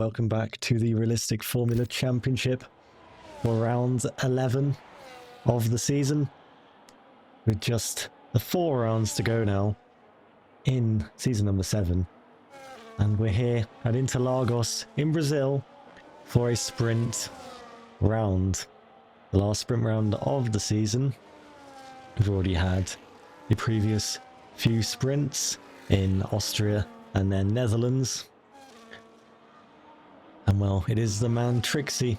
Welcome back to the Realistic Formula Championship for round 11 of the season. With just the 4 rounds to go now in season number 7. And we're here at Interlagos in Brazil for a sprint round. The last sprint round of the season. We've already had the previous few sprints in Austria and then Netherlands. And well, it is the man Tricksy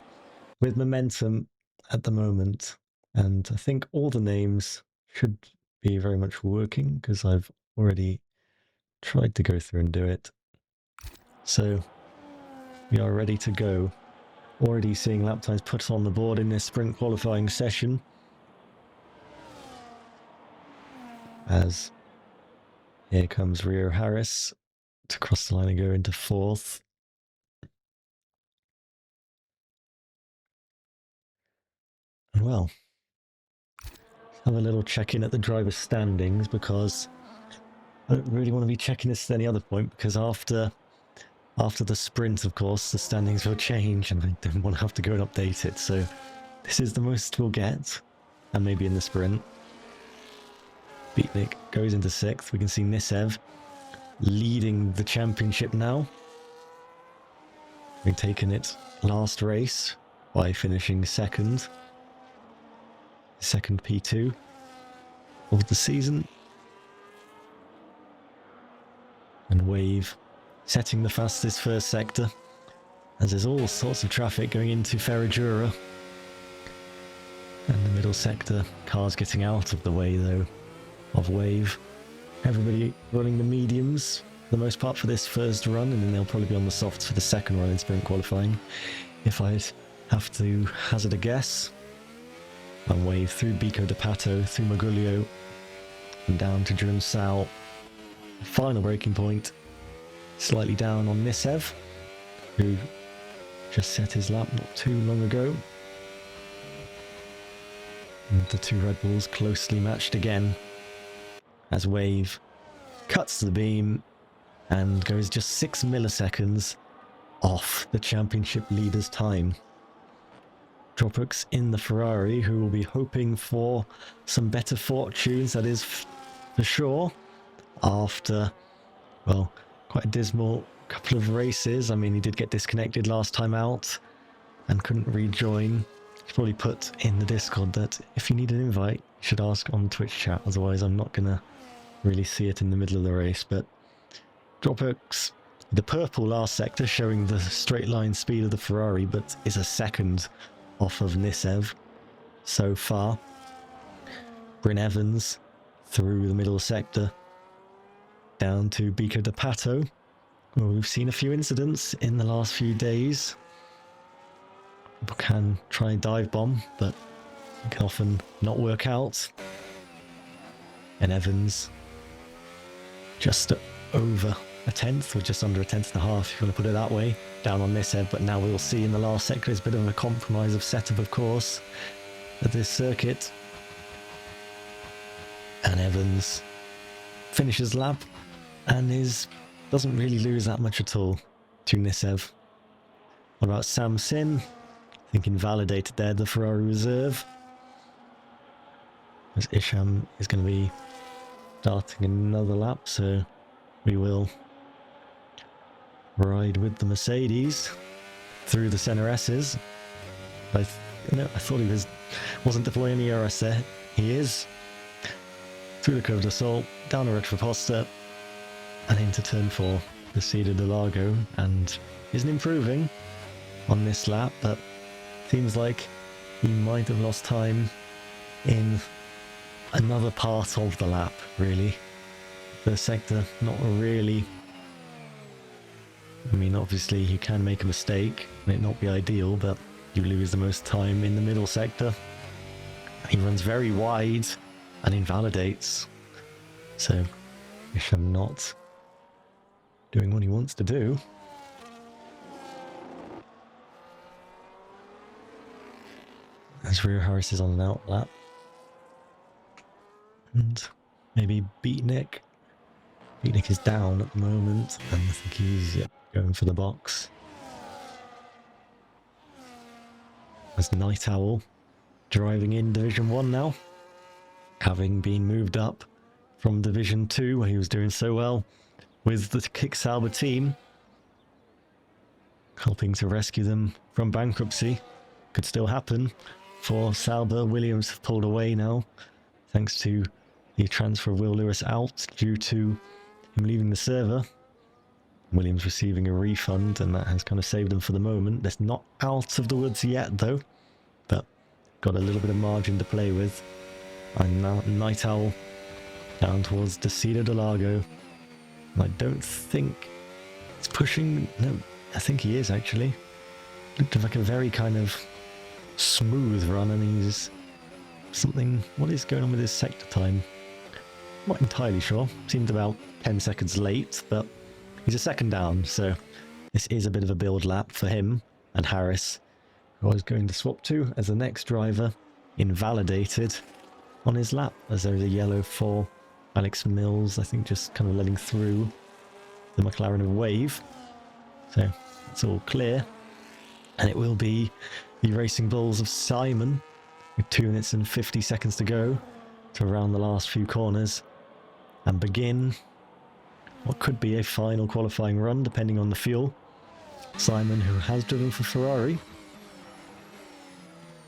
with momentum at the moment. And I think all the names should be very much working because I've already tried to go through and do it. So we are ready to go. Already seeing lap times put on the board in this sprint qualifying session. As here comes Rio Harris to cross the line and go into 4th. And well, have a little check-in at the driver's standings because I don't really want to be checking this at any other point because after the sprint, of course, the standings will change and I don't want to have to go and update it. So this is the most we'll get, and maybe in the sprint. Beatnik goes into 6th. We can see Nissev leading the championship now. Having taken it last race by finishing 2nd. Second P2 of the season. And Wave setting the fastest first sector, as there's all sorts of traffic going into Ferradura. And the middle sector, cars getting out of the way though of Wave. Everybody running the mediums for the most part for this first run, and then they'll probably be on the softs for the second run in sprint qualifying, if I'd have to hazard a guess. And Wave through Bico de Pato, through Magulio, and down to Jurensau. Final braking point, slightly down on Nissev, who just set his lap not too long ago. And the 2 Red Bulls closely matched again, as Wave cuts to the beam and goes just 6 milliseconds off the championship leader's time. Dropbox in the Ferrari, who will be hoping for some better fortunes, that is for sure, after, well, quite a dismal couple of races. I mean, he did get disconnected last time out and couldn't rejoin. He's probably put in the Discord that if you need an invite, you should ask on Twitch chat, otherwise I'm not going to really see it in the middle of the race. But Dropbox, the purple last sector, showing the straight line speed of the Ferrari, but is a second off of Nissev so far. Bryn Evans through the middle sector down to Bico de Pato. Well, we've seen a few incidents in the last few days. People can try and dive bomb, but it can often not work out. And Evans just over a 10th, or just under a 10th and a half, if you want to put it that way, down on Nissev. But now we'll see in the last sector, there's a bit of a compromise of setup, of course, at this circuit. And Evans finishes lap and doesn't really lose that much at all to Nissev. What about Sam Sin? I think invalidated there, the Ferrari reserve, as Isham is going to be starting another lap, so we will ride with the Mercedes through the center S's. I thought he wasn't deploying the ERS there. He is. Through the Curve de Sol, down a Retroposta, and into turn 4, the Cedar de Largo, and isn't improving on this lap, but seems like he might have lost time in another part of the lap, really. The sector, not really. I mean, obviously you can make a mistake and it not be ideal, but you lose the most time in the middle sector. He runs very wide and invalidates. So, Isham not doing what he wants to do. As Rio Harris is on an out lap. And maybe Beatnik. Beatnik is down at the moment, and I think he's going for the box. as Night Owl driving in Division 1 now, having been moved up from Division 2 where he was doing so well with the Kicksauber team, helping to rescue them from bankruptcy. Could still happen for Sauber. Williams have pulled away now thanks to the transfer of Will Lewis out due to him leaving the server. Williams receiving a refund, and that has kind of saved them for the moment. They're not out of the woods yet though, but got a little bit of margin to play with. And now Night Owl down towards Decido de Largo. And I don't think it's pushing. No, I think he is actually. Looked like a very kind of smooth run, and he's something. What is going on with his sector time? Not entirely sure. Seemed about 10 seconds late, but he's a second down, so this is a bit of a build lap for him. And Harris, who I was going to swap to as the next driver, invalidated on his lap as there's a yellow for Alex Mills, I think, just kind of letting through the McLaren of Wave. So it's all clear, and it will be the Racing Bulls of Simon with 2 minutes and 50 seconds to go to round the last few corners and begin what could be a final qualifying run depending on the fuel. Simon, who has driven for Ferrari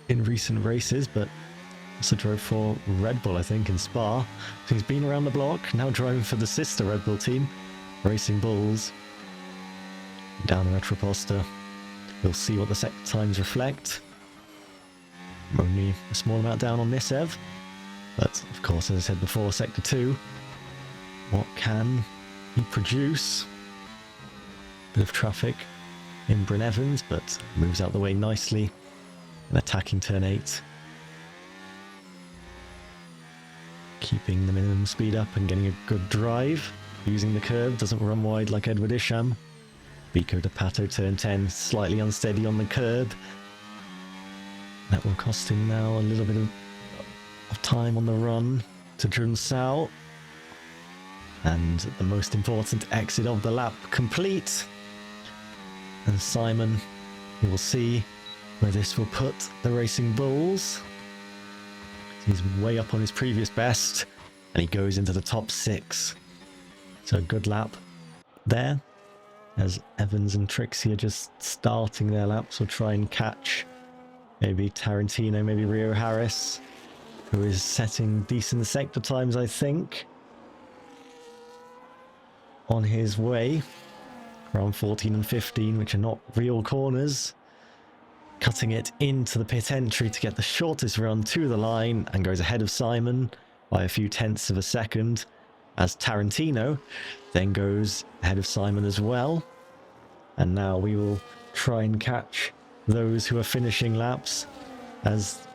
in recent races, but also drove for Red Bull, I think, in Spa. So he's been around the block, now driving for the sister Red Bull team, Racing Bulls. Down in Retroposter, we'll see what the sector times reflect. Only a small amount down on Nissev, but of course, as I said before, Sector 2, what can he produce? Bit of traffic in Bryn Evans, but moves out the way nicely and attacking turn 8. Keeping the minimum speed up and getting a good drive. Using the curve, doesn't run wide like Edward Isham. Bico de Pato turn 10, slightly unsteady on the curb. That will cost him now a little bit of time on the run to Junsao. And the most important exit of the lap complete. And Simon, you will see where this will put the Racing Bulls. He's way up on his previous best, and he goes into the top 6. So a good lap there, as Evans and Tricksy are just starting their laps. Will try and catch maybe Tarantino, maybe Rio Harris, who is setting decent sector times, I think, on his way. Around 14 and 15, which are not real corners. Cutting it into the pit entry to get the shortest run to the line, and goes ahead of Simon by a few tenths of a second, as Tarantino then goes ahead of Simon as well. And now we will try and catch those who are finishing laps, as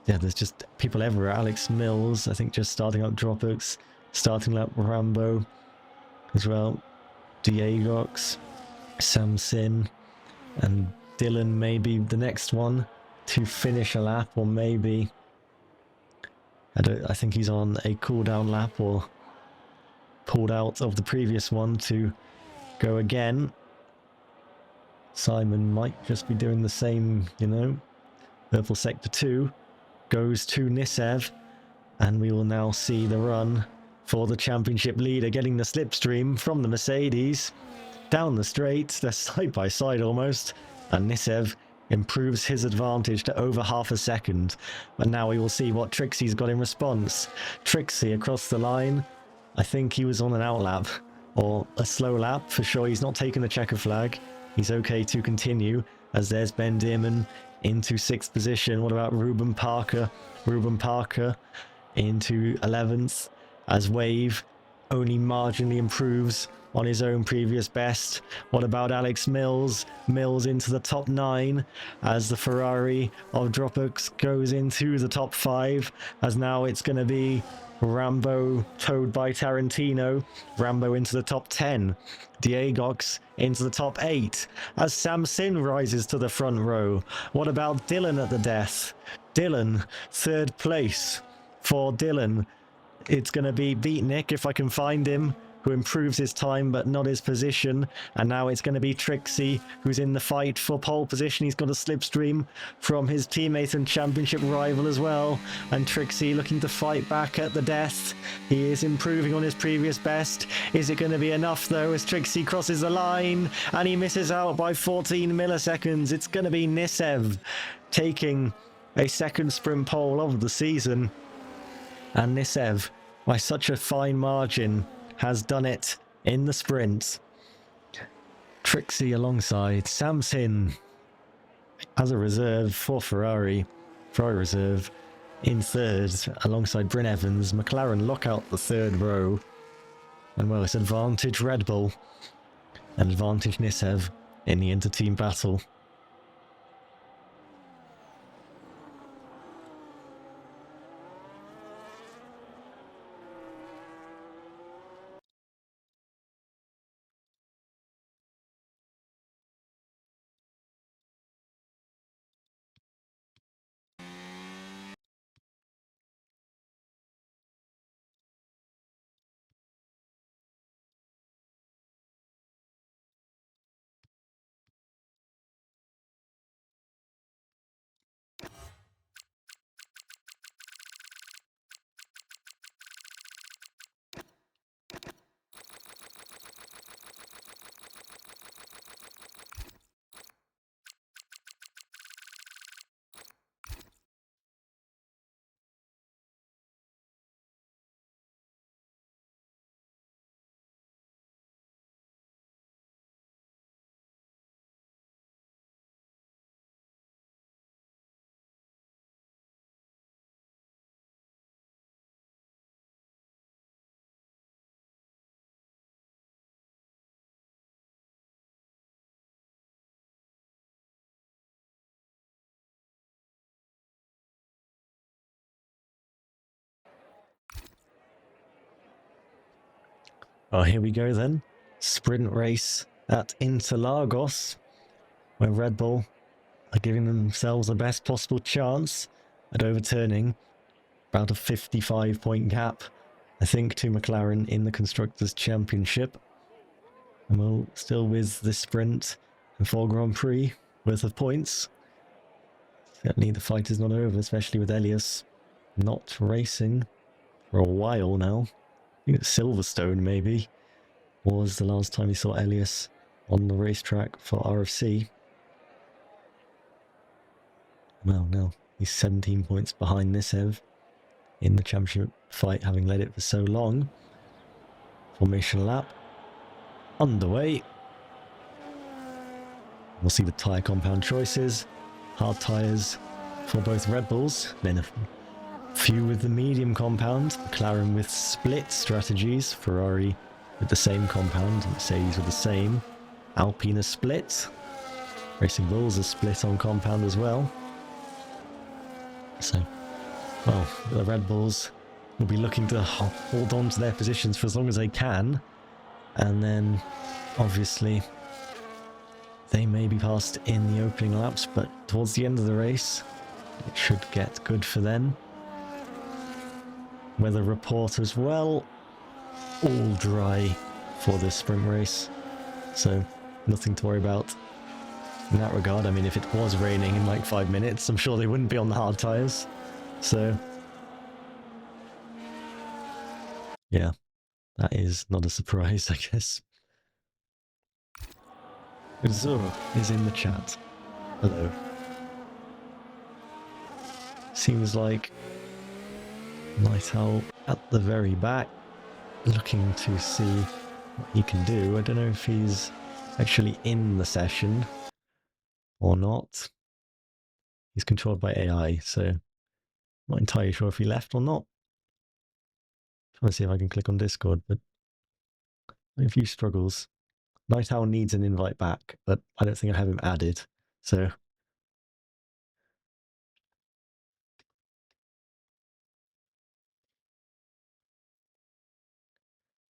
yeah, there's just people everywhere. Alex Mills, I think, just starting up Dropbox, starting lap Rambo as well. Diegox, Samson, and Dylan maybe the next one to finish a lap, or maybe I think he's on a cooldown lap or pulled out of the previous one to go again. Simon might just be doing the same, you know. Purple Sector 2 goes to Nissev, and we will now see the run for the championship leader, getting the slipstream from the Mercedes down the straight. They're side by side almost, and Nissev improves his advantage to over half a second. But now we will see what Tricksy's got in response. Tricksy across the line. I think he was on an outlap or a slow lap for sure. He's not taken the checker flag. He's okay to continue, as there's Ben Dearman into 6th position. What about Ruben Parker? Ruben Parker into 11th, as Wave only marginally improves on his own previous best. What about Alex Mills? Mills into the top 9, as the Ferrari of Dropbox goes into the top 5, as now it's going to be Rambo towed by Tarantino. Rambo into the top 10. Diegox into the top 8, as Samson rises to the front row. What about Dylan at the death? Dylan, 3rd place for Dylan. It's going to be Beatnik, if I can find him, who improves his time but not his position. And now it's going to be Tricksy, who's in the fight for pole position. He's got a slipstream from his teammate and championship rival as well. And Tricksy looking to fight back at the death. He is improving on his previous best. Is it going to be enough though as Tricksy crosses the line and he misses out by 14 milliseconds? It's going to be Nissev taking a second sprint pole of the season. And Nissev, by such a fine margin, has done it in the sprint. Tricksy alongside Samson as a reserve for Ferrari reserve in third alongside Bryn Evans. McLaren lock out the third row. And well, it's advantage Red Bull and advantage Nissev in the inter-team battle. Oh, here we go then. Sprint race at Interlagos, where Red Bull are giving themselves the best possible chance at overturning about a 55-point gap, I think, to McLaren in the Constructors Championship. And we'll still with this sprint and 4 Grand Prix worth of points. Certainly the fight is not over, especially with Elias not racing for a while now. I think it's Silverstone maybe was the last time we saw Elias on the racetrack for RFC. Well, now he's 17 points behind Nissev in the championship fight, having led it for so long. Formation lap underway. We'll see the tyre compound choices. Hard tyres for both Red Bulls, then a few with the medium compound, McLaren with split strategies, Ferrari with the same compound, Mercedes with the same, Alpine a split, Racing Bulls a split on compound as well. So, well, the Red Bulls will be looking to hold on to their positions for as long as they can, and then obviously they may be passed in the opening laps, but towards the end of the race it should get good for them. Weather report as well, all dry for this sprint race, so nothing to worry about in that regard. I mean, if it was raining in like 5 minutes, I'm sure they wouldn't be on the hard tyres, so yeah, that is not a surprise, I guess. Zoro is in the chat. Hello. Seems like Night Owl at the very back, looking to see what he can do. I don't know if he's actually in the session or not. He's controlled by AI, so I'm not entirely sure if he left or not. Trying to see if I can click on Discord, but a few struggles. Night Owl needs an invite back, but I don't think I have him added, so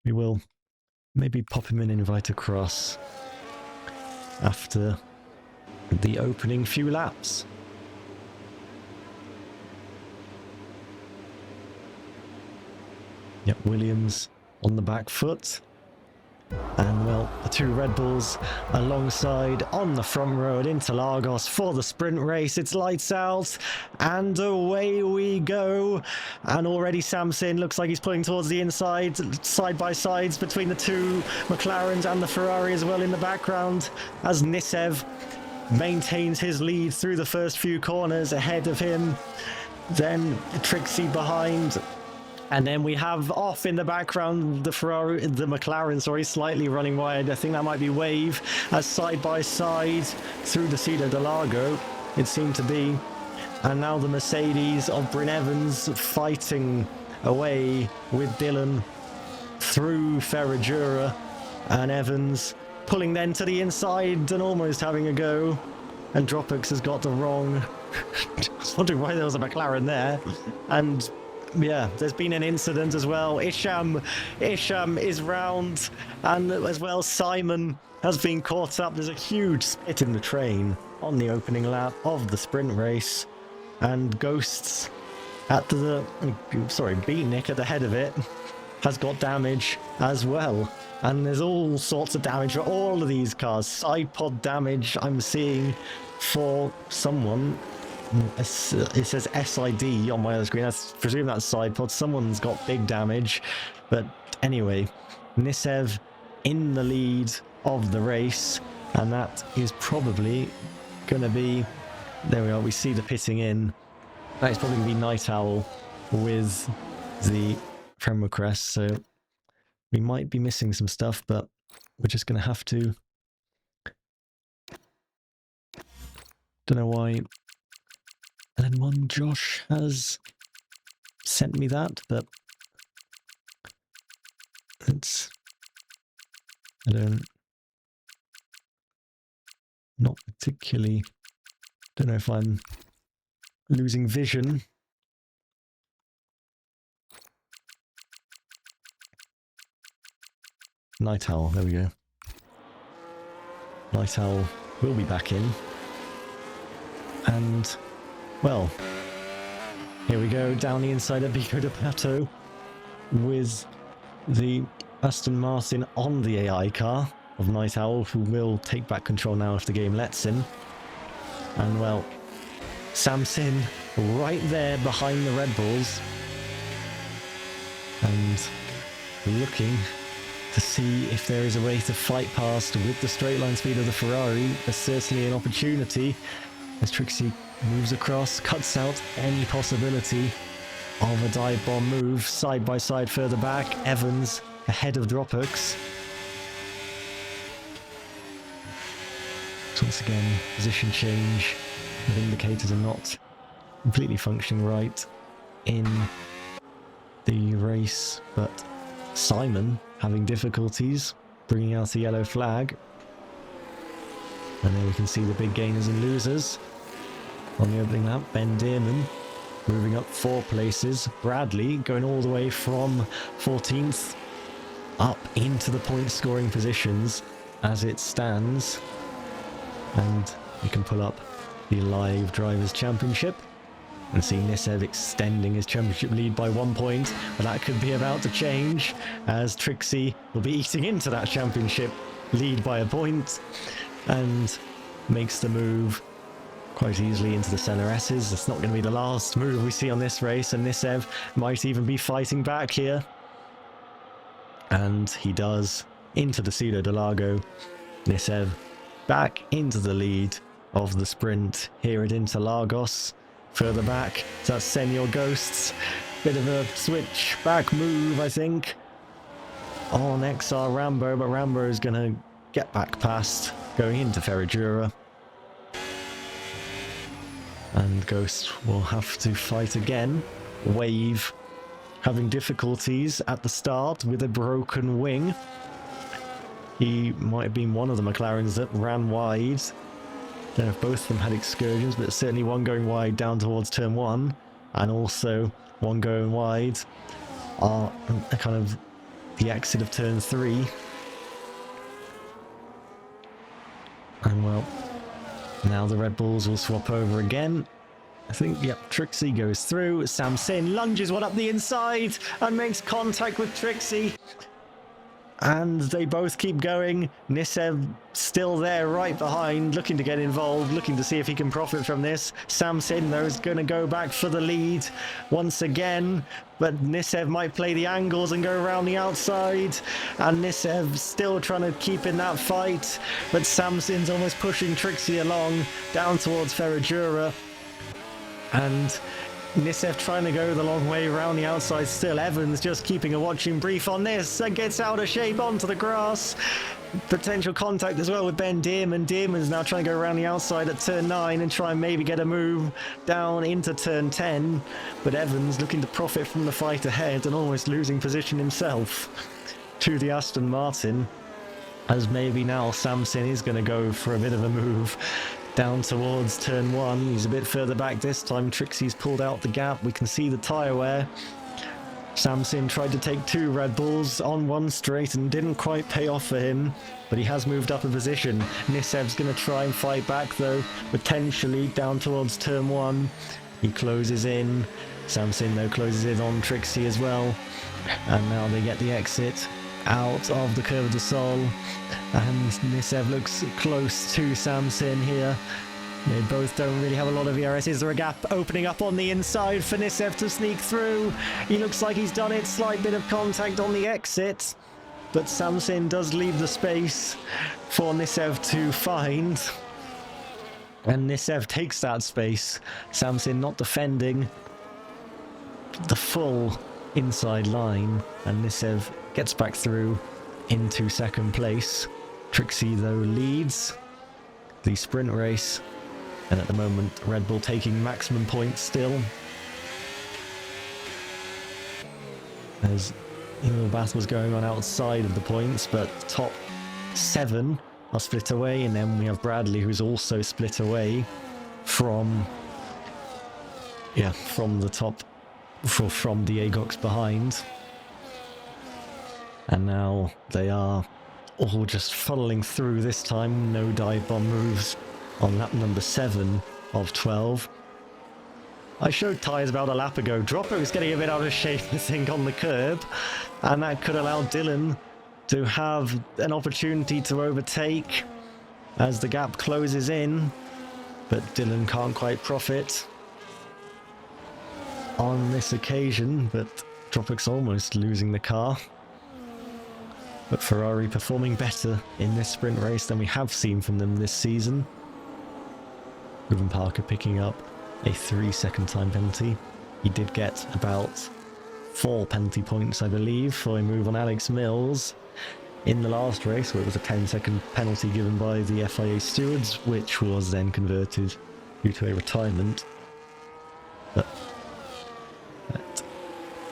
we will maybe pop him an invite across after the opening few laps. Yep, Williams on the back foot, And well, the two Red Bulls alongside on the front road into Lagos for the sprint race. It's lights out and away we go. And already Samson looks like he's pulling towards the inside, side by sides between the two McLarens and the Ferrari as well in the background, as Nissev maintains his lead through the first few corners ahead of him. Then Tricksy behind. And then we have off in the background the McLaren, sorry, slightly running wide. I think that might be Wave, as side by side through the Ciudad del Lago, it seemed to be. And now the Mercedes of Bryn Evans fighting away with Dylan through Ferradura, and Evans pulling then to the inside and almost having a go. And Dropix has got the wrong. I was wondering why there was a McLaren there. And yeah, there's been an incident as well. Isham is round, and as well Simon has been caught up. There's a huge split in the train on the opening lap of the sprint race, and Ghosts at the Beatnik at the head of it has got damage as well. And there's all sorts of damage for all of these cars. Side pod damage I'm seeing for someone. It says SID on my other screen. I presume that's side pod. Someone's got big damage. But anyway, Nissev in the lead of the race. And that is probably going to be... There we are. We see the pitting in. That is probably going to be Night Owl with the Prema Crest. So we might be missing some stuff, but we're just going to have to... Don't know why... And then one Josh has sent me that, but it's, not particularly, don't know if I'm losing vision. Night Owl, there we go. Night Owl will be back in. And... well, here we go, down the inside of Pico de Plateau with the Aston Martin on the AI car of Night Owl, who will take back control now if the game lets him. And well, Samson right there behind the Red Bulls, and looking to see if there is a way to fight past with the straight line speed of the Ferrari. There's certainly an opportunity as Tricksy moves across, cuts out any possibility of a dive bomb move. Side by side further back, Evans ahead of Dropix. So once again, position change. The indicators are not completely functioning right in the race, but Simon having difficulties bringing out the yellow flag. And then we can see the big gainers and losers. On the opening lap, Ben Dearman moving up 4 places. Bradley going all the way from 14th up into the point scoring positions as it stands. And you can pull up the live Drivers' Championship and see Nissev extending his championship lead by 1 point. But that could be about to change as Tricksy will be eating into that championship lead by a point and makes the move quite easily into the Senna S's. That's not going to be the last move we see on this race, and Nissev might even be fighting back here. And he does, into the Ciudad del Lago. Nissev back into the lead of the sprint here at Interlagos. Further back, that's Senor Ghosts. Bit of a switch back move, I think, on XR Rambo, but Rambo is going to get back past, going into Ferradura. And Ghost will have to fight again. Wave having difficulties at the start with a broken wing. He might have been one of the McLarens that ran wide. Don't know if both of them had excursions, but certainly one going wide down towards turn 1, and also one going wide at kind of the exit of turn 3. And well, now the Red Bulls will swap over again. I think, yep, Tricksy goes through. Samson lunges one up the inside and makes contact with Tricksy. And they both keep going. Nissev still there right behind, looking to get involved, looking to see if he can profit from this. Samson, though, is going to go back for the lead once again. But Nissev might play the angles and go around the outside. And Nissev still trying to keep in that fight. But Samson's almost pushing Tricksy along down towards Ferradura. And Nissev trying to go the long way around the outside still. Evans just keeping a watching brief on this and gets out of shape onto the grass. Potential contact as well with Ben Dearman. Dearman's now trying to go around the outside at turn 9 and try and maybe get a move down into turn 10. But Evans looking to profit from the fight ahead and almost losing position himself to the Aston Martin. As maybe now Samson is going to go for a bit of a move down towards turn 1. He's a bit further back this time. Tricksy's pulled out the gap. We can see the tyre wear. Samson tried to take 2 Red Bulls on one straight and didn't quite pay off for him, but he has moved up a position. Nissev's going to try and fight back though, potentially down towards turn 1. He closes in. Samson though closes in on Tricksy as well. And now they get the exit out of the Curve de Sol, and Nissev looks close to Samson here. They both don't really have a lot of ERS. Is there a gap opening up on the inside for Nissev to sneak through? He looks like he's done it. Slight bit of contact on the exit, but Samson does leave the space for Nissev to find, and Nissev takes that space. Samson not defending the full inside line, and Nissev gets back through into second place. Tricksy though leads the sprint race, and at the moment Red Bull taking maximum points still. There's battles going on outside of the points, but top 7 are split away, and then we have Bradley who's also split away from the top, from the AGOX behind. And now they are all just funneling through this time. No dive bomb moves on lap number 7 of 12. I showed tyres about a lap ago. Dropper was getting a bit out of shape, I think, on the curb, and that could allow Dylan to have an opportunity to overtake as the gap closes in, but Dylan can't quite profit on this occasion. But Dropper's almost losing the car. But Ferrari performing better in this sprint race than we have seen from them this season. Ruben Parker picking up a 3-second time penalty. He did get about 4 penalty points, I believe, for a move on Alex Mills in the last race, where it was a 10-second penalty given by the FIA stewards, which was then converted due to a retirement. But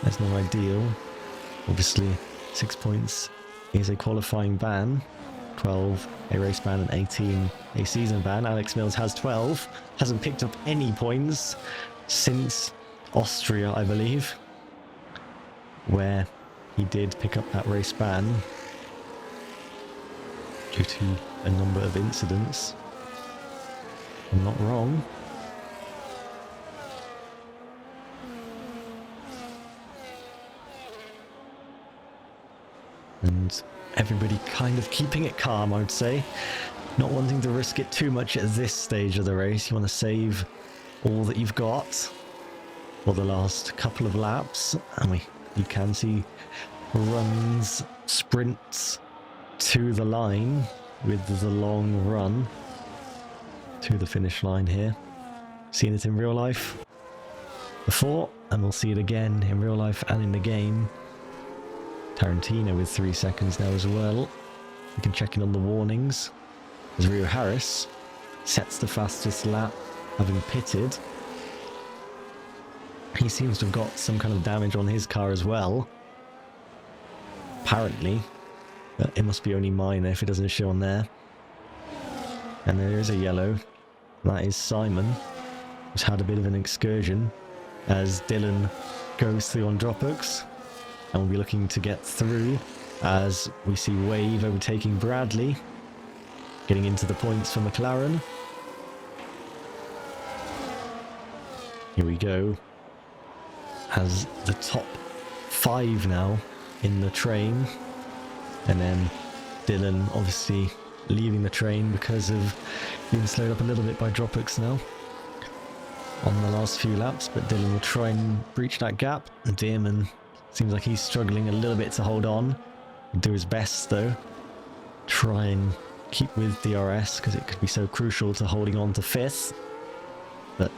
that's not ideal. Obviously, 6 points is a qualifying ban, 12 a race ban, and 18 a season ban. Alex Mills has 12, hasn't picked up any points since Austria, I believe, where he did pick up that race ban due to a number of incidents. I'm not wrong. And everybody kind of keeping it calm, I would say. Not wanting to risk it too much at this stage of the race. You want to save all that you've got for the last couple of laps. And you can see runs, sprints to the line with the long run to the finish line here. Seen it in real life before, and we'll see it again in real life and in the game. Tarantino with 3 seconds now as well. You can check in on the warnings as Rio Harris sets the fastest lap, having pitted. He seems to have got some kind of damage on his car as well, apparently, but it must be only minor if it doesn't show on there. And there is a yellow. That is Simon, who's had a bit of an excursion as Dylan goes through on drop hooks. And we'll be looking to get through as we see Wave overtaking Bradley, getting into the points for McLaren. Here we go, as the top 5 now in the train And then Dylan obviously leaving the train because of being slowed up a little bit by Dropix now on the last few laps, but Dylan will try and breach that gap. And Dearman seems like he's struggling a little bit to hold on. He'll do his best though. Try and keep with DRS because it could be so crucial to holding on to 5th. But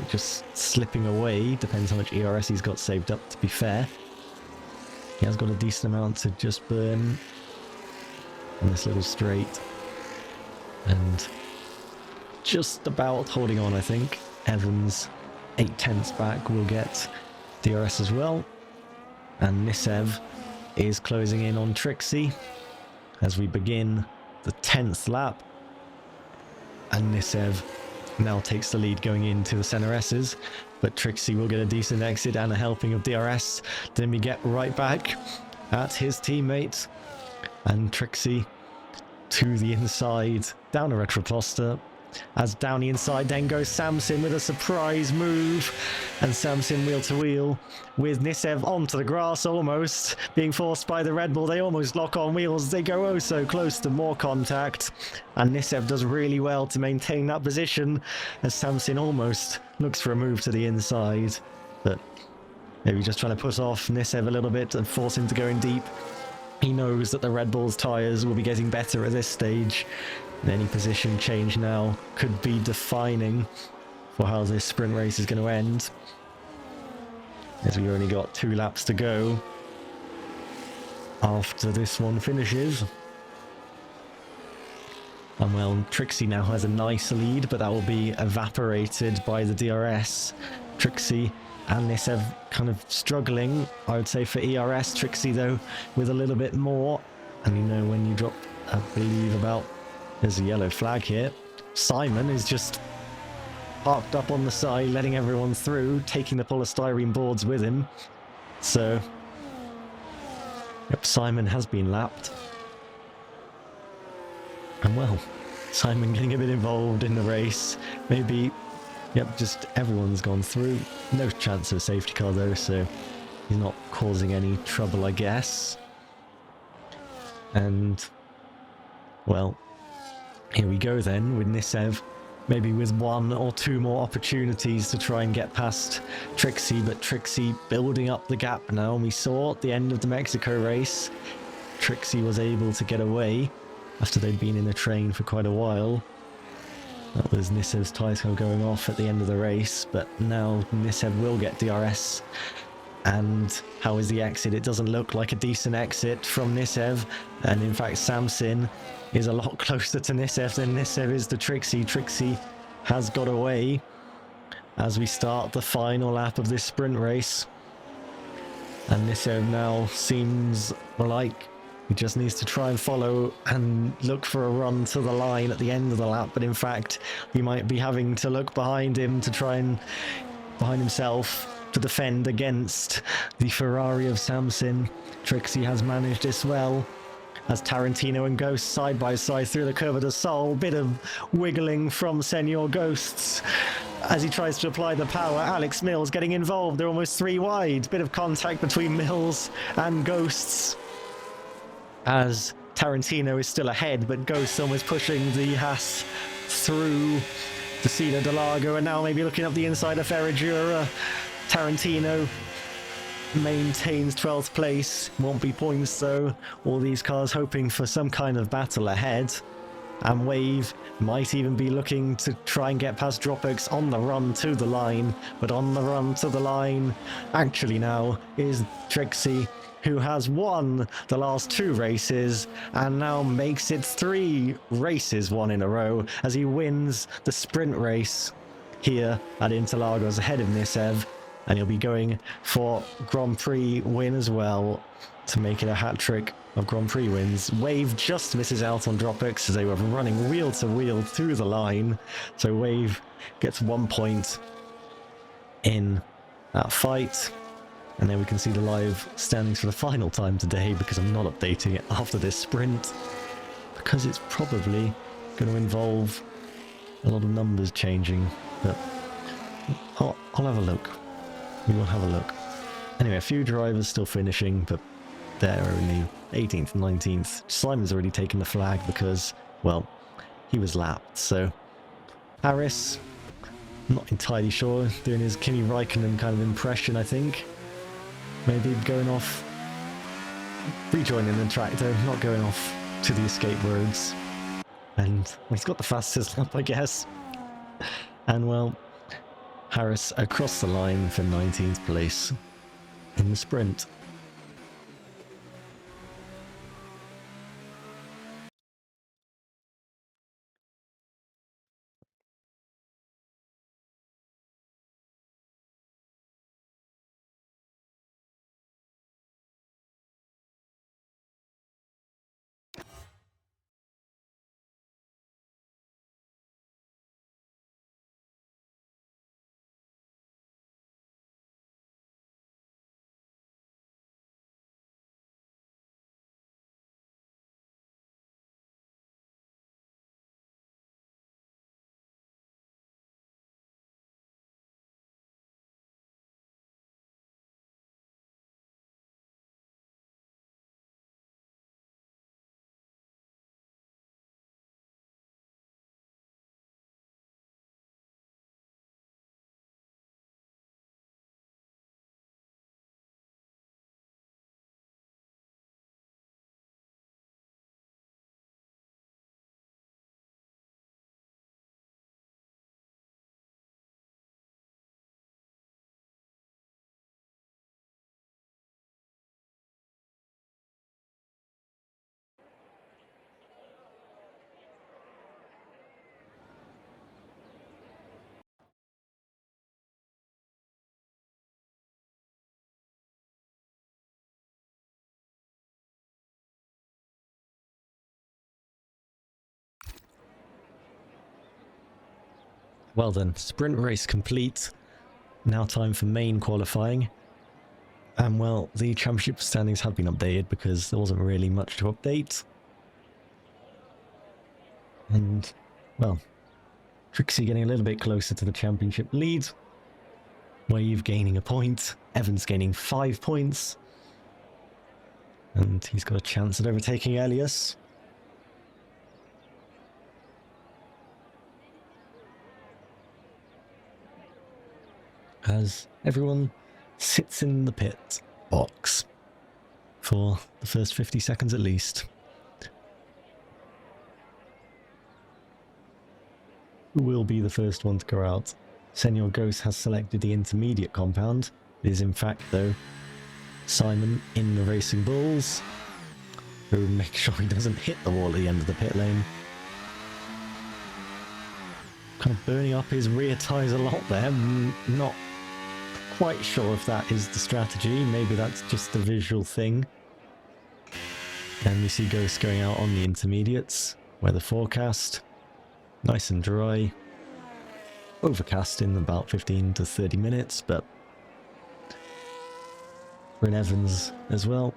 just slipping away, depends how much ERS he's got saved up, to be fair. He has got a decent amount to just burn on this little straight. And just about holding on, I think. Evans 8/10 back will get DRS as well. And Nissev is closing in on Tricksy as we begin the 10th lap. And Nissev now takes the lead going into the center S's, but Tricksy will get a decent exit and a helping of DRS. Then we get right back at his teammate, and Tricksy to the inside, down a retroposter. As down the inside then goes Samson with a surprise move, and Samson wheel to wheel with Nissev onto the grass, almost being forced by the Red Bull. They almost lock on wheels. They go oh so close to more contact, and Nissev does really well to maintain that position as Samson almost looks for a move to the inside, but maybe just trying to put off Nissev a little bit and force him to go in deep. He knows that the Red Bull's tyres will be getting better at this stage. And any position change now could be defining for how this sprint race is going to end, as we've only got 2 laps to go after this one finishes. And well, Tricksy now has a nice lead, but that will be evaporated by the DRS. Tricksy and Nissev kind of struggling, I would say, for ERS. Tricksy though with a little bit more, and you know when you drop, I believe, about... There's a yellow flag here. Simon is just parked up on the side, letting everyone through, taking the polystyrene boards with him. So, yep, Simon has been lapped. And well, Simon getting a bit involved in the race. Maybe, yep, just everyone's gone through. No chance of a safety car though, so he's not causing any trouble, I guess. And, well... Here we go then with Nissev, maybe with 1 or 2 more opportunities to try and get past Tricksy, but Tricksy building up the gap now, and we saw at the end of the Mexico race, Tricksy was able to get away after they'd been in the train for quite a while. That was Nissev's tyres going off at the end of the race, but now Nissev will get DRS. And how is the exit? It doesn't look like a decent exit from Nissev, and in fact Samson is a lot closer to Nissev than Nissev is to Tricksy. Tricksy has got away as we start the final lap of this sprint race, and Nissev now seems like he just needs to try and follow and look for a run to the line at the end of the lap, but in fact he might be having to look behind him to try and behind himself to defend against the Ferrari of Samson. Tricksy has managed this well as Tarantino and Ghost side by side through the Curva del Sol. Bit of wiggling from Senor Ghosts as he tries to apply the power. Alex Mills getting involved. They're almost 3 wide. Bit of contact between Mills and Ghosts as Tarantino is still ahead, but Ghosts almost pushing the Haas through the Cena Delago, and now maybe looking up the inside of Ferragura. Tarantino maintains 12th place, won't be points though. All these cars hoping for some kind of battle ahead, and Wave might even be looking to try and get past Dropix on the run to the line, but on the run to the line actually now is Tricksy, who has won the last 2 races and now makes it 3 races won in a row as he wins the sprint race here at Interlagos ahead of Nissev. And he'll be going for Grand Prix win as well to make it a hat-trick of Grand Prix wins. Wave just misses out on Dropix as they were running wheel to wheel through the line. So Wave gets 1 point in that fight. And then we can see the live standings for the final time today, because I'm not updating it after this sprint, because it's probably going to involve a lot of numbers changing. But I'll have a look. We will have a look. Anyway, a few drivers still finishing, but they're only 18th and 19th. Simon's already taken the flag because, well, he was lapped. So Harris, not entirely sure, doing his Kimi Raikkonen kind of impression, I think. Maybe going off, rejoining the track though, not going off to the escape roads. And he's got the fastest lap, I guess. And well, Harris across the line for 19th place in the sprint. Well then, sprint race complete. Now time for main qualifying. And well, the championship standings have been updated because there wasn't really much to update. And, well, Tricksy getting a little bit closer to the championship lead. Wave gaining a point. Evans gaining 5 points. And he's got a chance at overtaking Elias. As everyone sits in the pit box for the first 50 seconds at least. Who will be the first one to go out? Senor Ghost has selected the intermediate compound. It is in fact, though, Simon in the Racing Bulls, who makes sure he doesn't hit the wall at the end of the pit lane. Kind of burning up his rear tyres a lot there. Not quite sure if that is the strategy. Maybe that's just a visual thing. And we see Ghost going out on the intermediates. Weather forecast. Nice and dry. Overcast in about 15 to 30 minutes, but we're in Evans as well.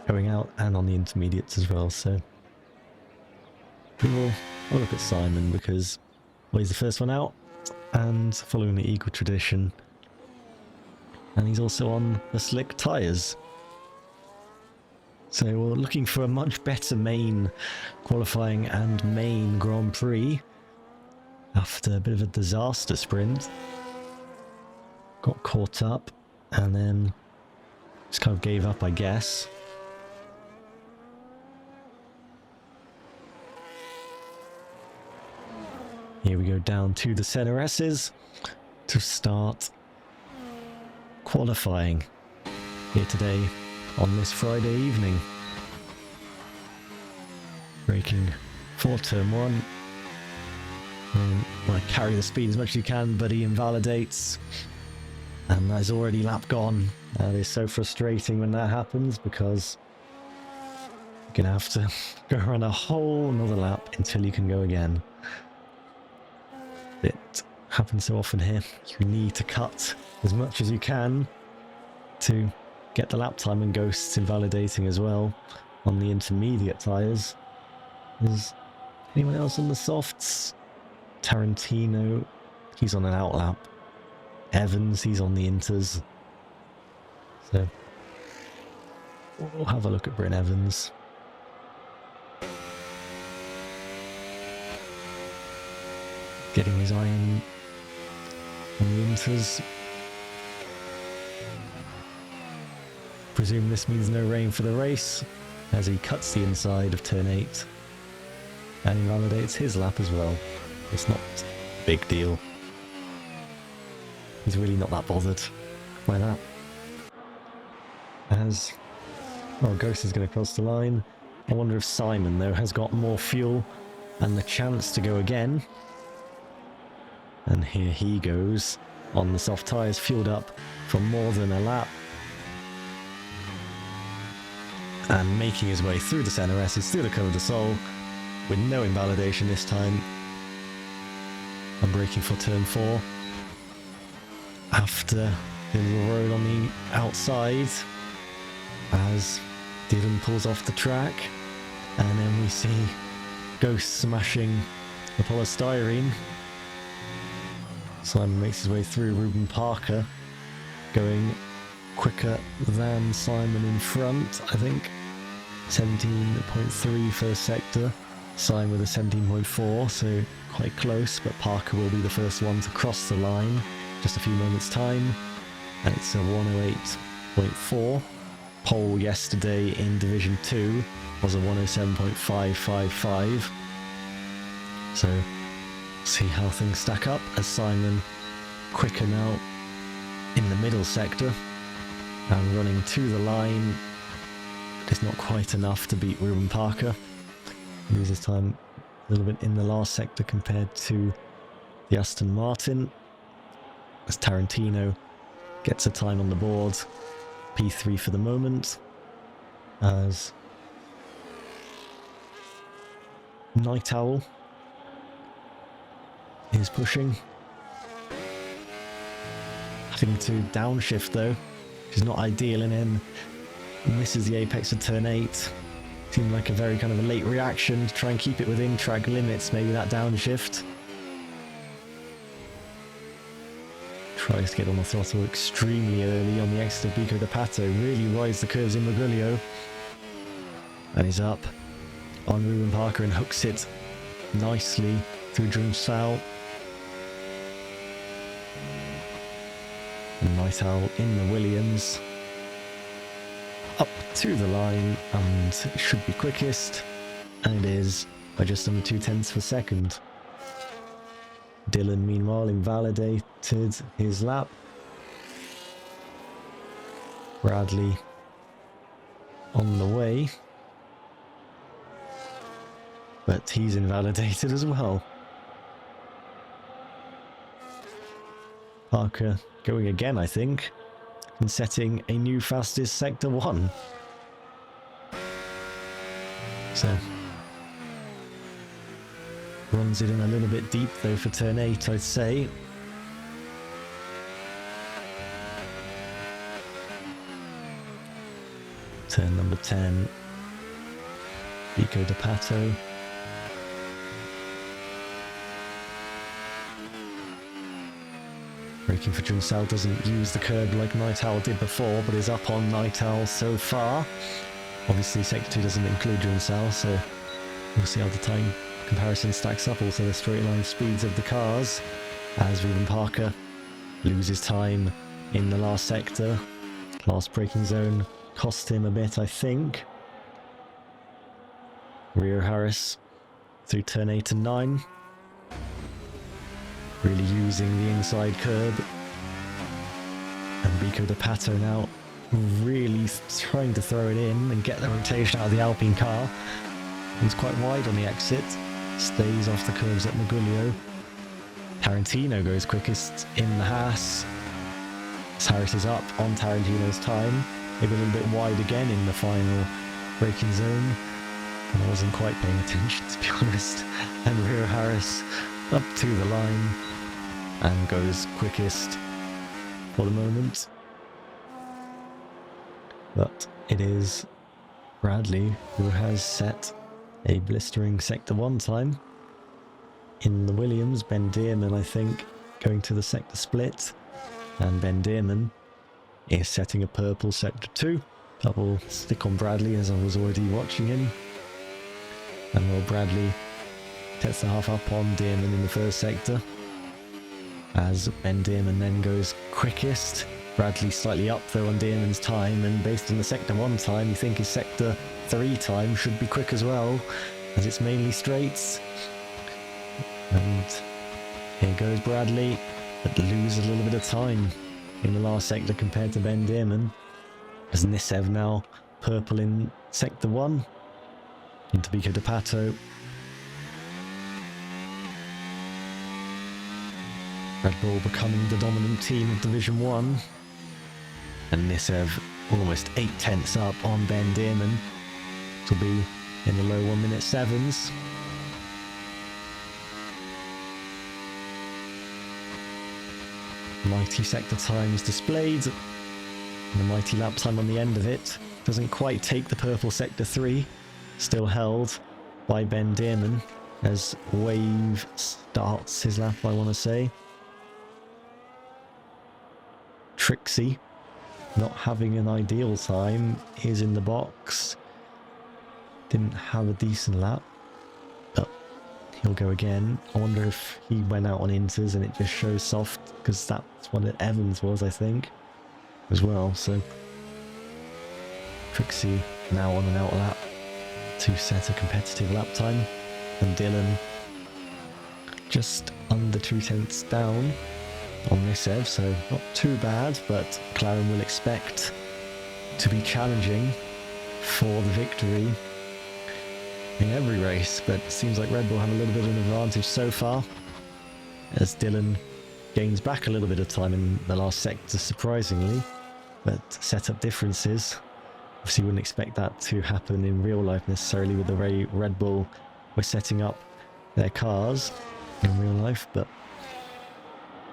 Going out and on the intermediates as well, so we'll look at Simon because, well, he's the first one out. And following the Eagle tradition, and he's also on the slick tyres. So we're looking for a much better main qualifying and main Grand Prix after a bit of a disaster sprint. Got caught up and then just kind of gave up, I guess. Here we go down to the center S's to start qualifying here today on this Friday evening. Braking for turn 1. Want to carry the speed as much as you can, but he invalidates. And there's already lap gone. That is so frustrating when that happens because you're going to have to go around a whole another lap until you can go again. It happens so often here. You need to cut as much as you can to get the lap time, and Ghost's invalidating as well on the intermediate tyres. Is anyone else on the softs? Tarantino, he's on an outlap. Evans, he's on the inters. So we'll have a look at Bryn Evans. Getting his eye on Winters. Presume this means no rain for the race, as he cuts the inside of turn 8 and invalidates his lap as well. It's not a big deal. He's really not that bothered by that. As Ghost is going to cross the line. I wonder if Simon, though, has got more fuel and the chance to go again. And here he goes on the soft tyres, fueled up for more than a lap. And making his way through the centre S, through the Col de Sol, with no invalidation this time. And braking for turn 4. After the little road on the outside, as Dylan pulls off the track. And then we see Ghost smashing the polystyrene. Simon makes his way through. Ruben Parker going quicker than Simon in front, I think. 17.3 first sector. Simon with a 17.4, so quite close, but Parker will be the first one to cross the line. Just a few moments time. And it's a 108.4. Pole yesterday in Division 2 was a 107.555. So, see how things stack up as Simon quicker now in the middle sector and running to the line. It's not quite enough to beat Ruben Parker. Loses time a little bit in the last sector compared to the Aston Martin, as Tarantino gets a time on the board, P3 for the moment, as Night Owl is pushing. Having to downshift though, which is not ideal, and then misses the apex of turn 8. Seemed like a very kind of a late reaction to try and keep it within track limits, maybe that downshift. Tries to get on the throttle extremely early on the exit of Pico de Pato, really rides the curves in Magulio. And he's up on Ruben Parker and hooks it nicely through Drumsal. And Night Owl in the Williams. Up to the line, and it should be quickest. And it is by just under 0.2 of a second. Dylan, meanwhile, invalidated his lap. Bradley on the way. But he's invalidated as well. Parker going again, I think, and setting a new fastest Sector 1. So, runs it in a little bit deep though for turn 8, I'd say. Turn number 10, Pico de Pato. Braking for Drumsal, doesn't use the curb like Night Owl did before, but is up on Night Owl so far. Obviously Sector 2 doesn't include Drumsal, so we'll see how the time comparison stacks up. Also the straight line speeds of the cars, as Ruben Parker loses time in the last sector. Last braking zone cost him a bit, I think. Rio Harris through turn 8 and 9. Really using the inside curb. And Pico de Pato now really trying to throw it in and get the rotation out of the Alpine car. He's quite wide on the exit. Stays off the curves at Magulio. Tarantino goes quickest in the Haas. Harris is up on Tarantino's time. Maybe a little bit wide again in the final braking zone. And I wasn't quite paying attention, to be honest. And Rio Harris up to the line and goes quickest for the moment. But it is Bradley who has set a blistering Sector 1 time. In the Williams, Ben Dearman, I think, going to the sector split. And Ben Dearman is setting a purple Sector 2. But we'll stick on Bradley as I was already watching him. And while Bradley sets the half up on Dearman in the first sector, as Ben Dearman then goes quickest. Bradley slightly up though on Dearman's time, and based on the sector 1 time, you think his sector 3 time should be quick as well, as it's mainly straights. And here goes Bradley, but loses a little bit of time in the last sector compared to Ben Dearman, as Nissev now purple in sector 1 into Bico de Pato. Red Bull becoming the dominant team of Division 1, and Nissev almost 8/10 up on Ben Dearman to be in the low 1 minute 7s. Mighty sector times displayed, and the mighty lap time on the end of it doesn't quite take the purple sector 3, still held by Ben Dearman as Wave starts his lap, I want to say. Tricksy, not having an ideal time, is in the box. Didn't have a decent lap, but he'll go again. I wonder if he went out on inters and it just shows soft, because that's what Evans was, I think, as well. So Tricksy now on an out lap to set a competitive lap time, and Dylan just under 2/10 down on Nissev, so not too bad, but McLaren will expect to be challenging for the victory in every race, but it seems like Red Bull have a little bit of an advantage so far, as Dylan gains back a little bit of time in the last sector, surprisingly, but setup differences. Obviously, you wouldn't expect that to happen in real life necessarily with the way Red Bull were setting up their cars in real life, but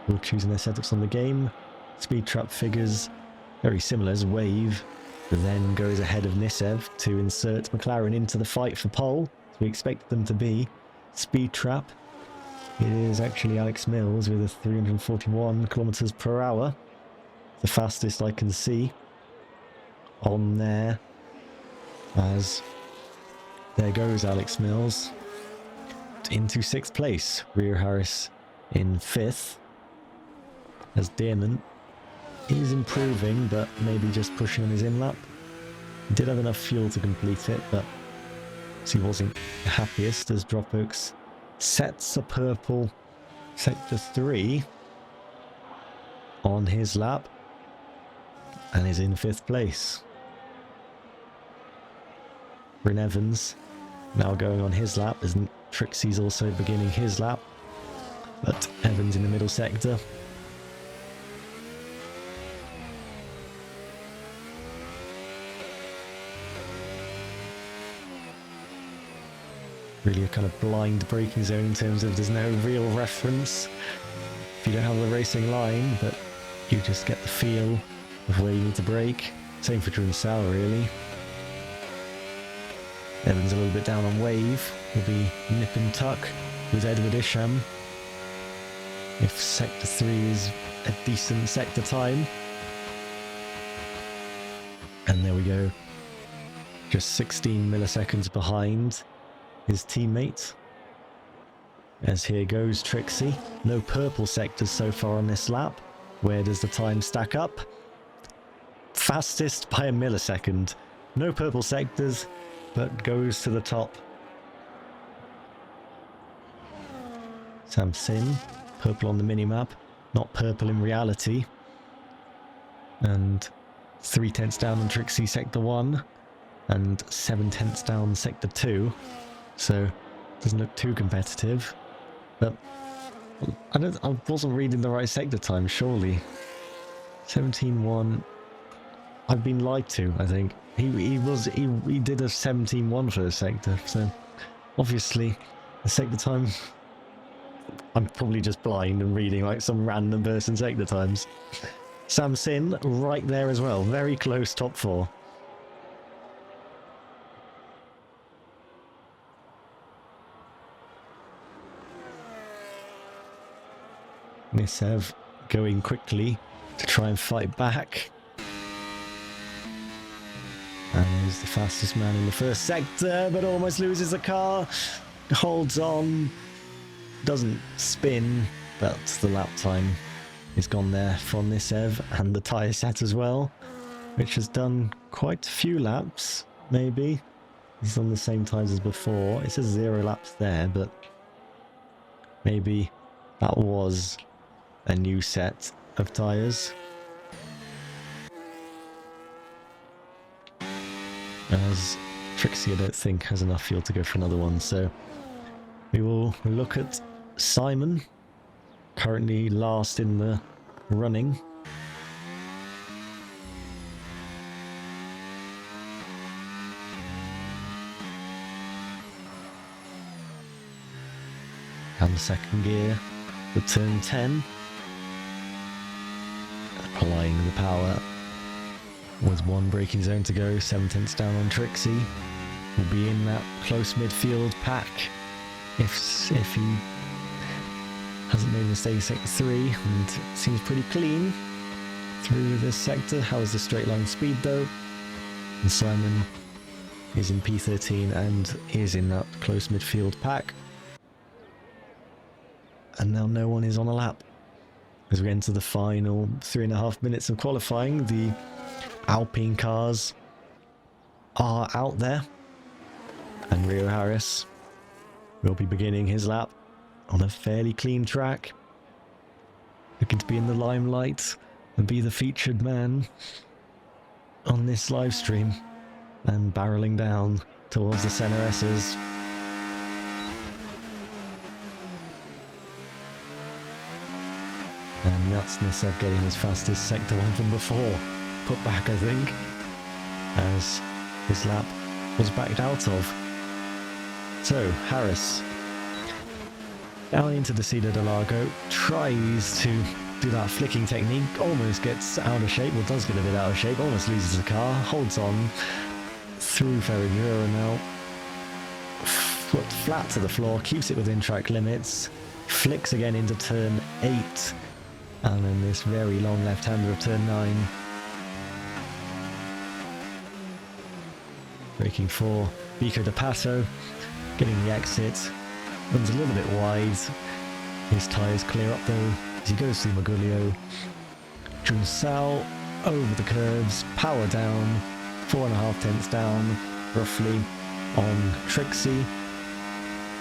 we're choosing their setups on the game. Speed trap figures very similar, as Wave then goes ahead of Nissev to insert McLaren into the fight for pole, as we expect them to be. Speed trap, it is actually Alex Mills with a 341 kilometers per hour, the fastest I can see on there, as there goes Alex Mills into 6th place. Rear Harris in 5th, as Dearman is improving, but maybe just pushing on his in-lap. He did have enough fuel to complete it, but he wasn't the happiest, as Dropbox sets a purple sector 3 on his lap and is in 5th place. Bryn Evans now going on his lap, as Tricksy's also beginning his lap, but Evans in the middle sector. Really a kind of blind braking zone in terms of there's no real reference if you don't have the racing line, but you just get the feel of where you need to brake. Same for Drew Sauer, really. Evans a little bit down on Wave, will be nip and tuck with Edward Isham if sector 3 is a decent sector time. And there we go, just 16 milliseconds behind his teammate, as here goes Tricksy. No purple sectors so far on this lap. Where does the time stack up? Fastest by a millisecond. No purple sectors, but goes to the top. Sam Sin, purple on the minimap, not purple in reality. And 3/10 down on Tricksy sector 1, and 7/10 down sector 2. So doesn't look too competitive, but I wasn't reading the right sector time, surely. 17-1. I've been lied to, I think. He did a 17-1 for the sector, so obviously the sector time, I'm probably just blind and reading like some random person sector times. Sam Sin right there as well, very close top 4. Nissev going quickly to try and fight back. And he's the fastest man in the first sector, but almost loses the car. Holds on. Doesn't spin, but the lap time is gone there for Nissev, and the tyre set as well, which has done quite a few laps, maybe. He's on the same times as before. It says 0 laps there, but maybe that was a new set of tyres. As Tricksy, I don't think, has enough fuel to go for another one, so we will look at Simon, currently last in the running. And the second gear for turn 10. Applying the power with one braking zone to go, 7/10 down on Tricksy. Will be in that close midfield pack if he hasn't made a mistake in sector 3, and it seems pretty clean through this sector. How is the straight line speed though? And Simon is in P13 and is in that close midfield pack. And now no one is on a lap as we enter the final 3.5 minutes of qualifying. The Alpine cars are out there, and Rio Harris will be beginning his lap on a fairly clean track, looking to be in the limelight and be the featured man on this live stream, and barreling down towards the center S's. And that's Nissev getting his fastest sector 1 from before. Put back, I think, as his lap was backed out of. So, Harris, down into the Cida de Largo, tries to do that flicking technique, almost gets out of shape, well, does get a bit out of shape, almost loses the car, holds on through Ferragura now, foot flat to the floor, keeps it within track limits, flicks again into turn 8, and then this very long left-hander of turn 9. Braking for Vico de Pato, getting the exit, runs a little bit wide. His tyres clear up though as he goes through Magulio. Junsal over the curves, power down, 4.5 down roughly on Tricksy,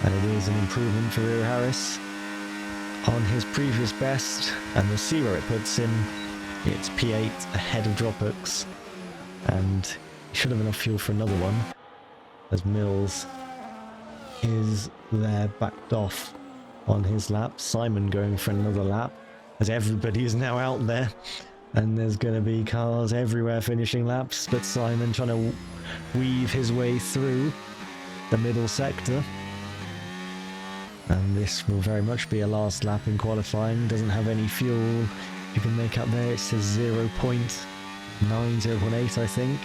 and it is an improvement for Rio Harris on his previous best, and we'll see where it puts him. It's P8 ahead of Dropbox, and he should have enough fuel for another one, as Mills is there backed off on his lap. Simon going for another lap, as everybody is now out there, and there's going to be cars everywhere finishing laps, but Simon trying to weave his way through the middle sector. And this will very much be a last lap in qualifying. Doesn't have any fuel you can make out there. It says 0.9, 0.8 I think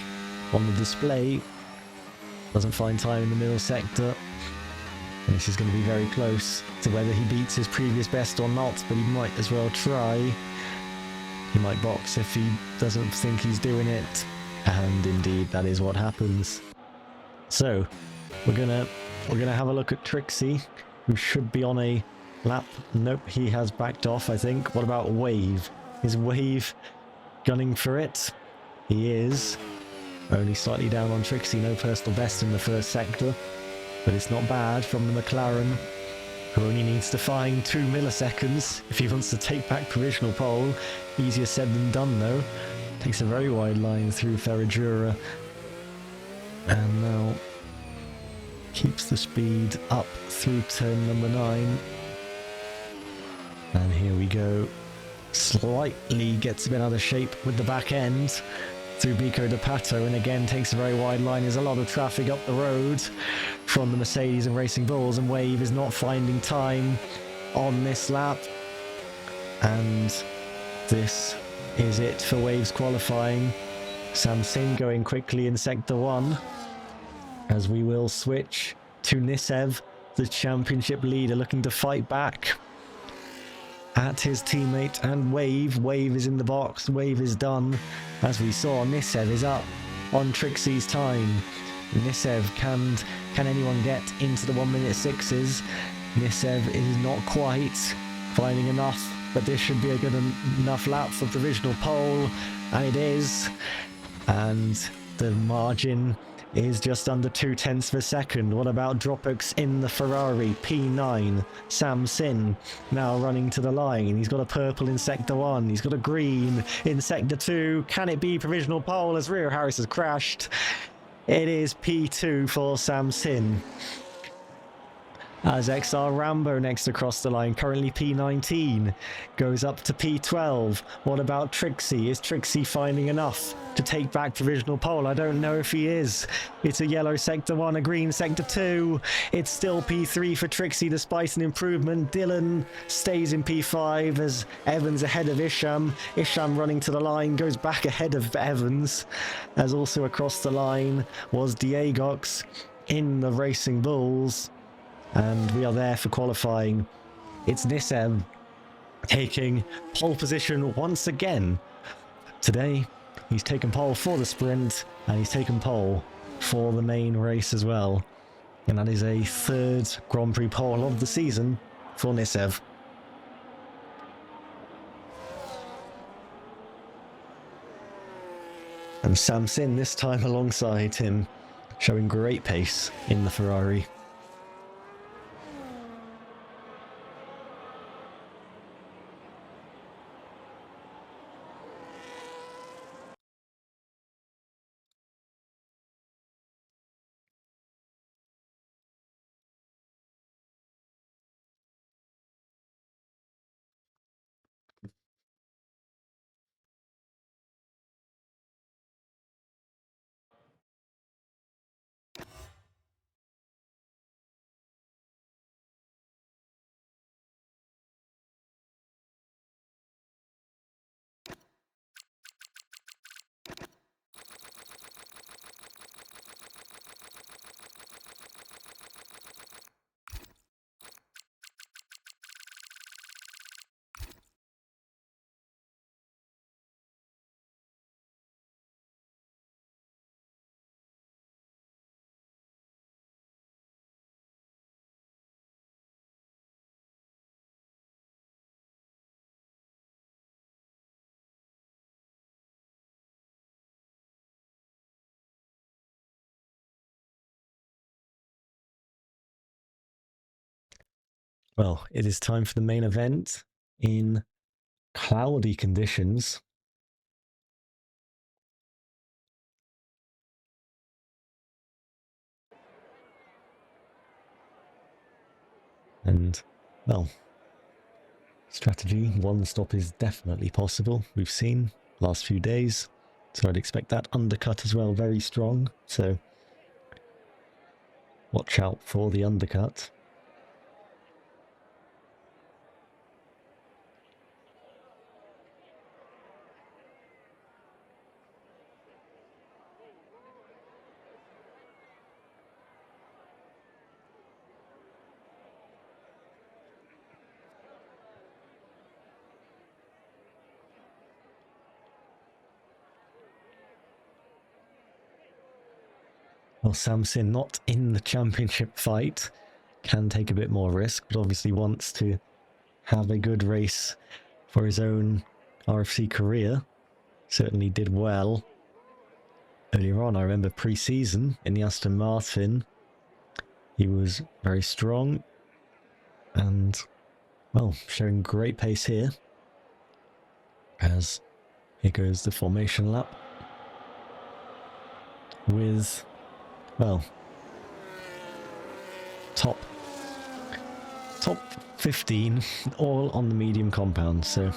on the display. Doesn't find time in the middle sector. And this is going to be very close to whether he beats his previous best or not, but he might as well try. He might box if he doesn't think he's doing it. And indeed, that is what happens. So, we're gonna have a look at Tricksy, who should be on a lap. Nope, he has backed off, I think. What about Wave? Is Wave gunning for it? He is. Only slightly down on Tricksy, no personal best in the first sector. But it's not bad from the McLaren, who only needs to find 2 milliseconds if he wants to take back provisional pole. Easier said than done though. Takes a very wide line through Ferragura. And now keeps the speed up through turn number 9. And here we go. Slightly gets a bit out of shape with the back end through Vico de Pato, and again takes a very wide line. There's a lot of traffic up the road from the Mercedes and Racing Bulls, and Wave is not finding time on this lap. And this is it for Wave's qualifying. Sam Singh going quickly in sector 1, as we will switch to Nissev, the championship leader, looking to fight back at his teammate and Wave. Wave is in the box, Wave is done. As we saw, Nissev is up on Tricksy's time. Nissev, can anyone get into the 1 minute 6s? Nissev is not quite finding enough, but this should be a good enough lap for provisional pole, and it is. And the margin is just under 0.2 of a second. What about Dropbox in the Ferrari P9? Sam Sin now running to the line. He's got a purple in Sector 1. He's got a green in Sector 2. Can it be provisional pole as rear Harris has crashed? It is P2 for Sam Sin. As XR Rambo next across the line, currently P19, goes up to P12. What about Tricksy? Is Tricksy finding enough to take back provisional pole? I don't know if he is. It's a yellow Sector 1, a green Sector 2. It's still P3 for Tricksy despite an improvement. Dylan stays in P5 as Evans ahead of Isham. Isham running to the line, goes back ahead of Evans. As also across the line was Diegox in the Racing Bulls. And we are there for qualifying. It's Nissev taking pole position once again. Today, he's taken pole for the sprint, and he's taken pole for the main race as well. And that is a 3rd Grand Prix pole of the season for Nissev. And Sam Sin this time alongside him, showing great pace in the Ferrari. Well, it is time for the main event in cloudy conditions. And, well, strategy, one stop is definitely possible. We've seen last few days. So I'd expect that undercut as well, very strong. So watch out for the undercut. Well, Sam Sin not in the championship fight, can take a bit more risk, but obviously wants to have a good race for his own RFC career. Certainly did well earlier on. I remember pre-season in the Aston Martin, he was very strong and, well, showing great pace here. As here goes the formation lap with, well, top 15 all on the medium compound, so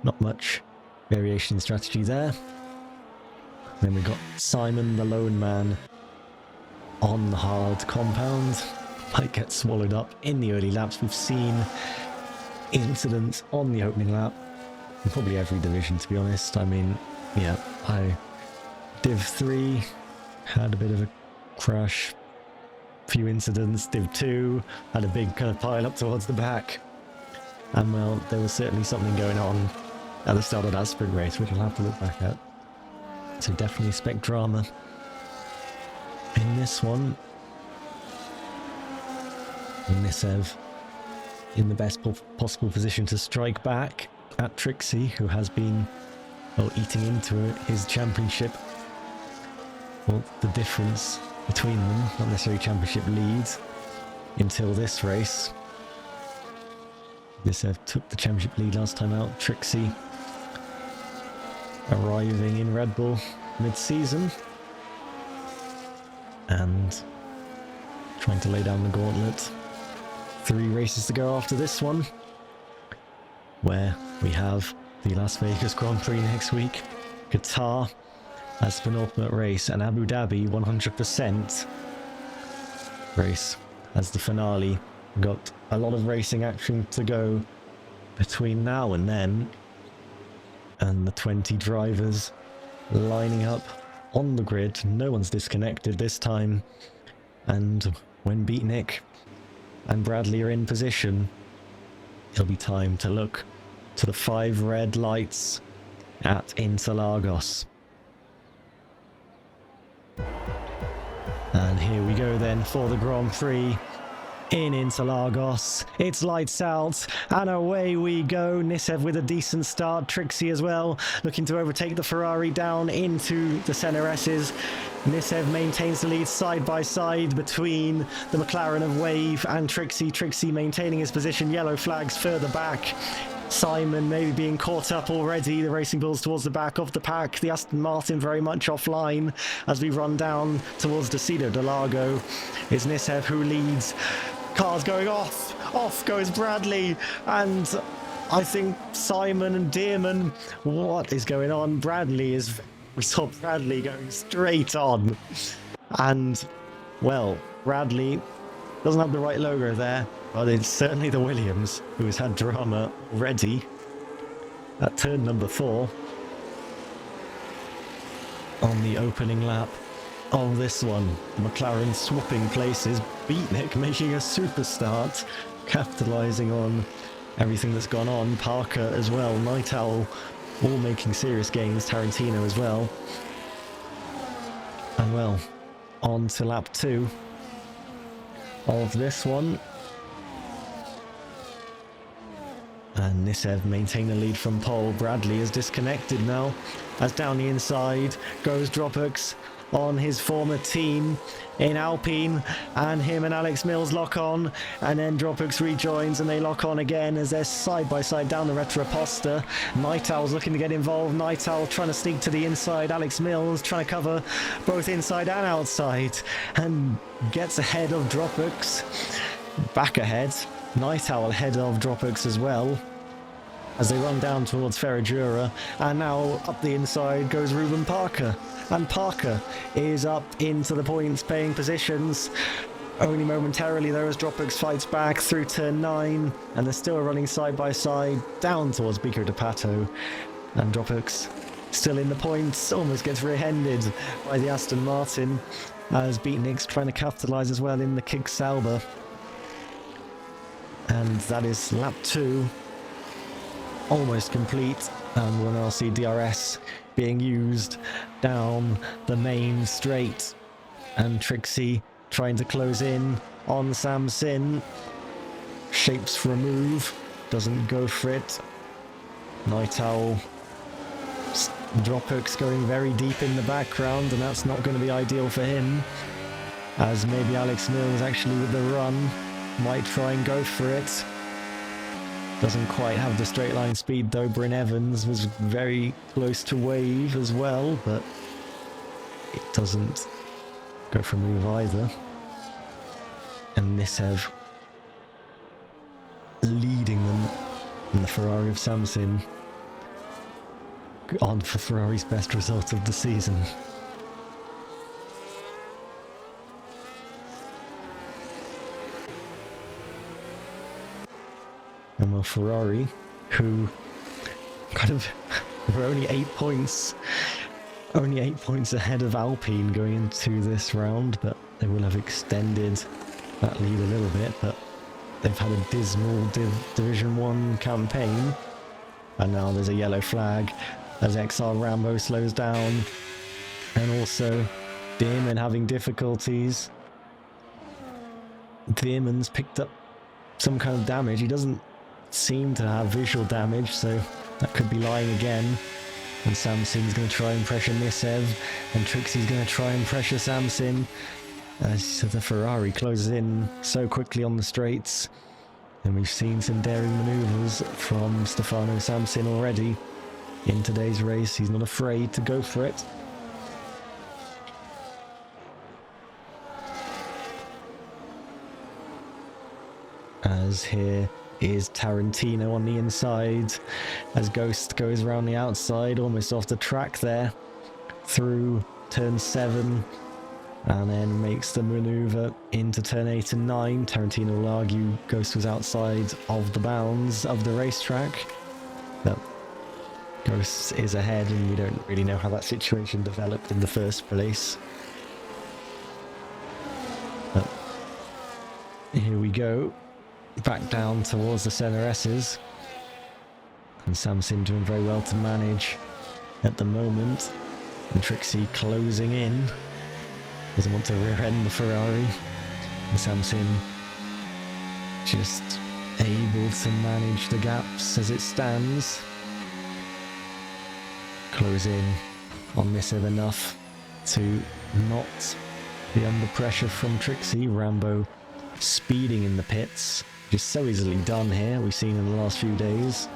not much variation strategy there. Then we got Simon the lone man on the hard compound, might get swallowed up in the early laps. We've seen incidents on the opening lap in probably every division, to be honest. I mean, yeah, Div 3 had a bit of a crash, few incidents. Div 2 had a big kind of pile up towards the back, and well, there was certainly something going on at the start of that sprint race, which I'll have to look back at. So definitely expect drama in this one. Nissev in the best possible position to strike back at Tricksy, who has been, well, eating into his championship. Well, the difference between them, not necessarily championship leads, until this race. Nissev took the championship lead last time out. Tricksy arriving in Red Bull mid-season and trying to lay down the gauntlet. 3 races to go after this one, where we have the Las Vegas Grand Prix next week, Qatar as the penultimate race, and Abu Dhabi 100% race as the finale. We've got a lot of racing action to go between now and then, and the 20 drivers lining up on the grid. No one's disconnected this time, and when Beatnik and Bradley are in position, it'll be time to look to the 5 red lights at Interlagos. And here we go then for the Grand Prix in Interlagos. It's lights out and away we go. Nissev with a decent start, Tricksy as well, looking to overtake the Ferrari down into the center S's. Nissev maintains the lead side by side between the McLaren of Wave and Tricksy. Tricksy maintaining his position, yellow flags further back. Simon maybe being caught up already. The Racing Bulls towards the back of the pack. The Aston Martin very much offline as we run down towards Decido de Lago. It's Nissev who leads. Cars going off. Off goes Bradley. And I think Simon and Dearman. What is going on? We saw Bradley going straight on. And, well, Bradley doesn't have the right logo there, but it's certainly the Williams who has had drama already at turn number 4 on the opening lap of this one. McLaren swapping places, Beatnik making a super start, capitalising on everything that's gone on. Parker as well, Night Owl all making serious gains, Tarantino as well. And well, on to lap 2 of this one. And Nissev maintain the lead from pole. Bradley is disconnected now as down the inside goes Dropux on his former team in Alpine, and him and Alex Mills lock on, and then Dropux rejoins and they lock on again as they're side by side down the Retroposta. Night Owl's looking to get involved. Night Owl trying to sneak to the inside. Alex Mills trying to cover both inside and outside and gets ahead of Dropux. Back ahead. Night Owl ahead of Dropux as well as they run down towards Ferradura, and now up the inside goes Ruben Parker, and Parker is up into the points paying positions only momentarily though as Dropux fights back through turn 9, and they're still running side by side down towards Bico de Pato, and Dropux still in the points, almost gets rear-ended by the Aston Martin as Beatnik's trying to capitalise as well in the Kick Sauber. And that is lap 2 almost complete, and we'll now see DRS being used down the main straight, and Tricksy trying to close in on Sam Sin. Shapes for a move, doesn't go for it. Night Owl, Dropux going very deep in the background, and that's not going to be ideal for him, as maybe Alex Mills actually with the run might try and go for it. Doesn't quite have the straight line speed though. Bryn Evans was very close to Wave as well, but it doesn't go for a move either. And Nissev leading them in the Ferrari of Samson, on for Ferrari's best result of the season. And well, Ferrari, who kind of were only 8 points ahead of Alpine going into this round, but they will have extended that lead a little bit. But they've had a dismal Division 1 campaign, and now there's a yellow flag as XR Rambo slows down And also, Dearman having difficulties. Dearman's picked up some kind of damage. He doesn't seem to have visual damage, so that could be lying again. And Samson's going to try and pressure Nissev, and Tricksy's going to try and pressure Samson. As the Ferrari closes in so quickly on the straights. And we've seen some daring manoeuvres from Stefano Samson already in today's race. He's not afraid to go for it. As here is Tarantino on the inside, as Ghost goes around the outside, almost off the track there, through turn 7, and then makes the maneuver into turn 8 and 9. Tarantino will argue Ghost was outside of the bounds of the racetrack, but Ghost is ahead, and we don't really know how that situation developed in the first place. But here we go. Back down towards the center S's, and Samson doing very well to manage at the moment, and Tricksy closing in, doesn't want to rear end the Ferrari, and Samson just able to manage the gaps as it stands, close in on Nissev enough to not be under pressure from Tricksy. Rambo speeding in the pits, just so easily done here, we've seen in the last few days.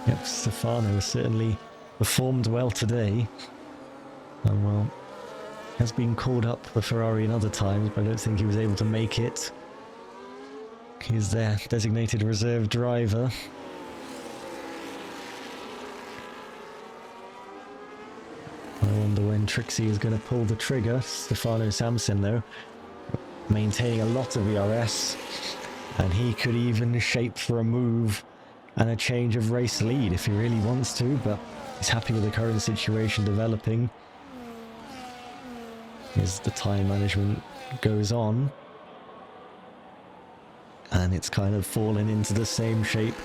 Yep, Stefano has certainly performed well today. And well, has been called up for Ferrari in other times, but I don't think he was able to make it. He's their designated reserve driver. I wonder when Tricksy is going to pull the trigger. Stefano Samson, though, maintaining a lot of ERS, and he could even shape for a move and a change of race lead if he really wants to, but he's happy with the current situation developing as the time management goes on, and it's kind of fallen into the same shape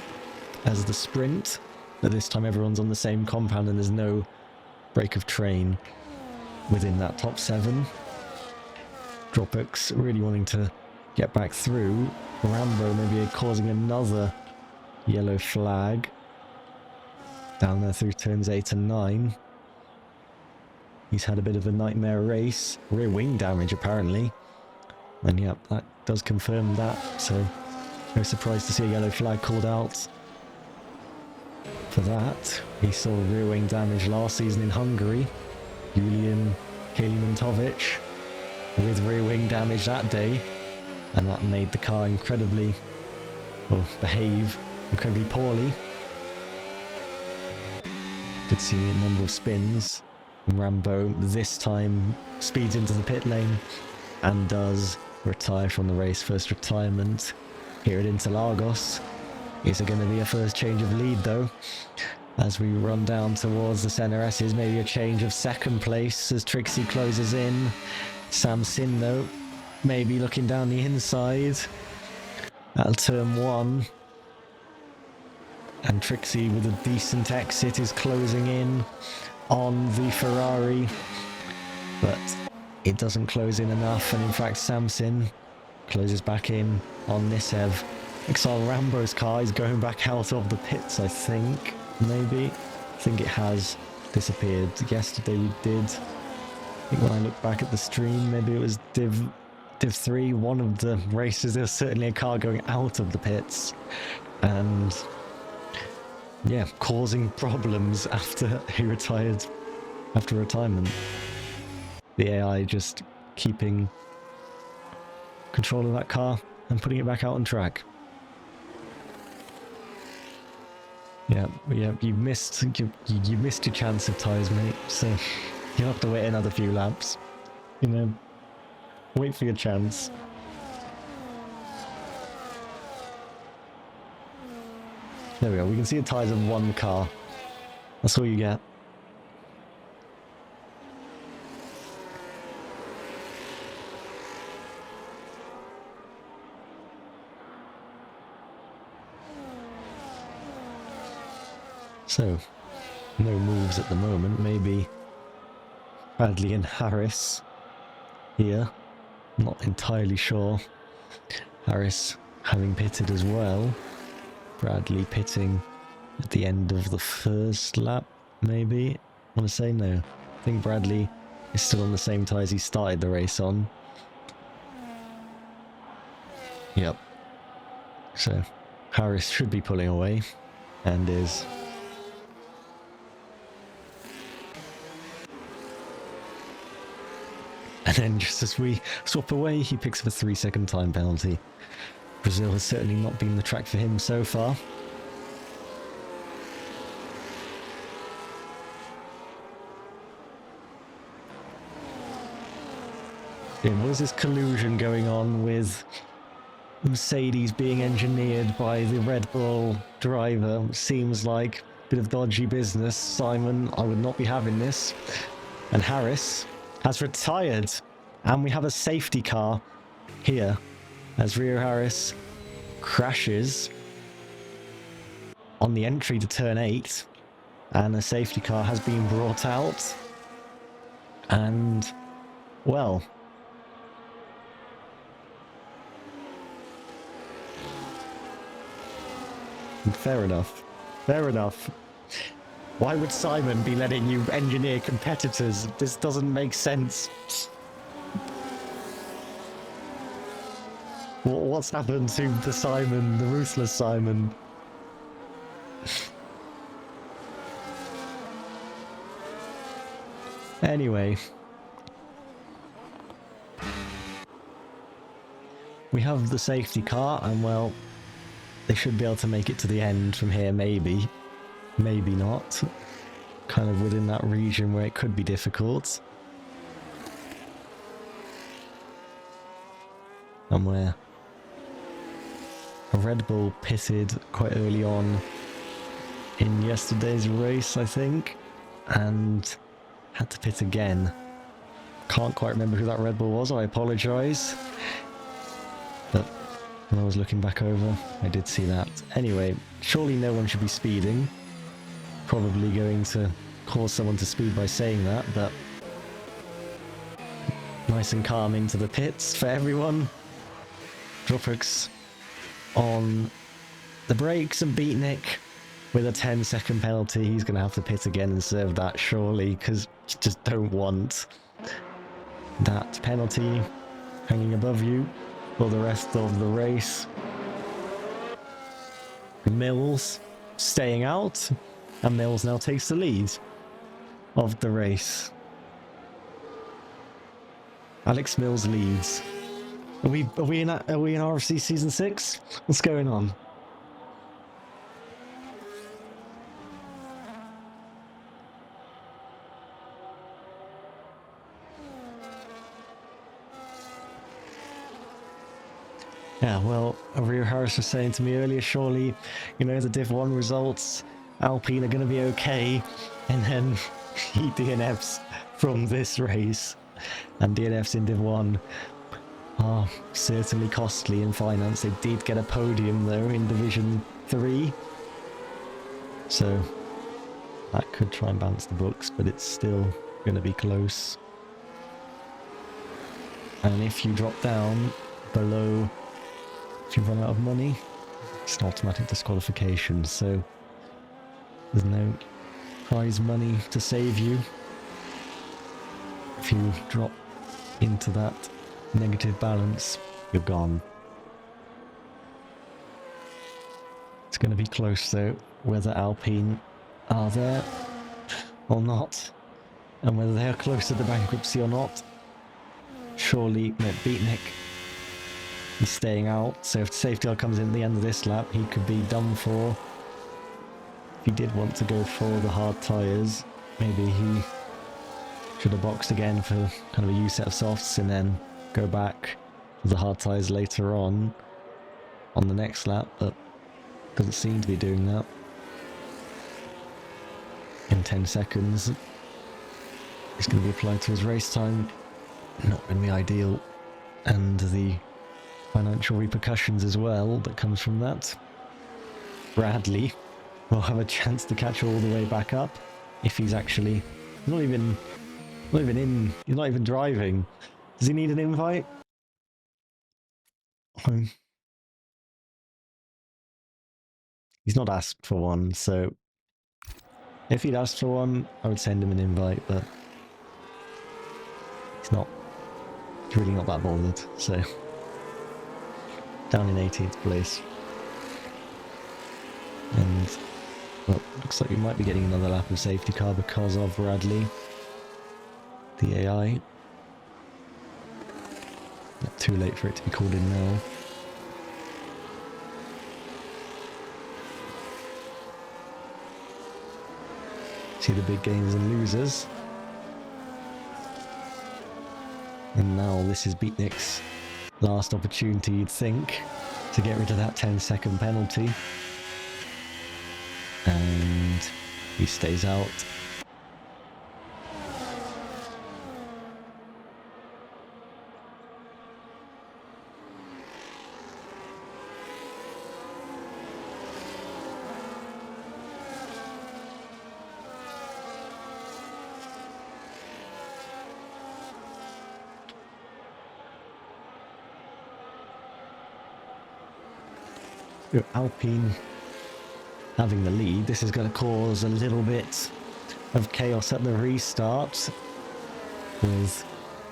as the sprint, but this time everyone's on the same compound and there's no break of train within that top 7. Dropbox really wanting to get back through. Rambo maybe causing another yellow flag down there through turns 8 and 9. He's had a bit of a nightmare race. Rear wing damage apparently. And yep, that does confirm that, so no surprise to see a yellow flag called out for that. He saw rear wing damage last season in Hungary. Julian Kalimantovic with rear wing damage that day, and that made the car behave incredibly poorly. Did see a number of spins. Rambo this time speeds into the pit lane and does retire from the race. First retirement here at Interlagos. Is it going to be a first change of lead though? As we run down towards the center S's, maybe a change of second place as Tricksy closes in. Samson though, maybe looking down the inside at turn 1. And Tricksy with a decent exit is closing in on the Ferrari, but it doesn't close in enough, and in fact Samson closes back in on Nissev. Exile Rambo's car is going back out of the pits, I think. Maybe. I think it has disappeared. Yesterday we did. I think when I look back at the stream, maybe it was Div 3, one of the races, there was certainly a car going out of the pits. And yeah, causing problems after he retired, after retirement. The AI just keeping control of that car and putting it back out on track. Yeah, you missed your chance of tyres, mate, so you'll have to wait another few laps. You know, wait for your chance. There we go, we can see the tyres of one car. That's all you get. So, no moves at the moment. Maybe Bradley and Harris here. Not entirely sure. Harris having pitted as well. Bradley pitting at the end of the first lap, maybe? I want to say no. I think Bradley is still on the same tyres he started the race on. Yep. So, Harris should be pulling away, and is. And then just as we swap away, he picks up a 3-second time penalty. Brazil has certainly not been the track for him so far. What is this collusion going on with Mercedes being engineered by the Red Bull driver? Seems like a bit of dodgy business. Simon, I would not be having this. And Harris has retired. And we have a safety car here as Rio Harris crashes on the entry to turn 8. And a safety car has been brought out. And, well, fair enough. Fair enough. Why would Simon be letting you engineer competitors? This doesn't make sense. What's happened to the Simon, the ruthless Simon? Anyway. We have the safety car, and well, they should be able to make it to the end from here, maybe. Maybe not. Kind of within that region where it could be difficult. And where a Red Bull pitted quite early on in yesterday's race, I think, and had to pit again. Can't quite remember who that Red Bull was, I apologise. But when I was looking back over, I did see that. Anyway, surely no one should be speeding. Probably going to cause someone to speed by saying that, but nice and calm into the pits for everyone. Dropix on the brakes, and Beatnik with a 10-second penalty. He's going to have to pit again and serve that, surely, because you just don't want that penalty hanging above you for the rest of the race. Mills staying out, and Mills now takes the lead of the race. Alex Mills leads. Are we in RFC season 6? What's going on? Yeah, well, Rio Harris was saying to me earlier, surely, you know, the Div 1 results, Alpine are going to be okay, and then he DNFs from this race, and DNFs in Div 1 are certainly costly in finance. They did get a podium, though, in Division 3, so that could try and balance the books, but it's still going to be close. And if you drop down below, if you run out of money, it's an automatic disqualification, so there's no prize money to save you if you drop into that negative balance. You're gone. It's going to be close, though, whether Alpine are there or not, and whether they are close to the bankruptcy or not. Surely Beatnik is staying out, so if the safety car comes in at the end of this lap, he could be done for. If he did want to go for the hard tyres, maybe he should have boxed again for kind of a U set of softs and then go back to the hard tyres later on the next lap, but doesn't seem to be doing that. In 10 seconds, it's going to be applied to his race time. Not going to be ideal, and the financial repercussions as well that comes from that. Bradley will have a chance to catch all the way back up if he's actually... He's not even in... He's not even driving. Does he need an invite? He's not asked for one, so... If he'd asked for one, I would send him an invite, but... He's not... He's really not that bothered, so... Down in 18th place. And... Well, looks like we might be getting another lap of safety car because of Radley. The AI. Not too late for it to be called in now. See the big gains and losers. And now this is Beatnik's last opportunity, you'd think, to get rid of that 10-second penalty. And he stays out. Alpine having the lead. This is going to cause a little bit of chaos at the restart, with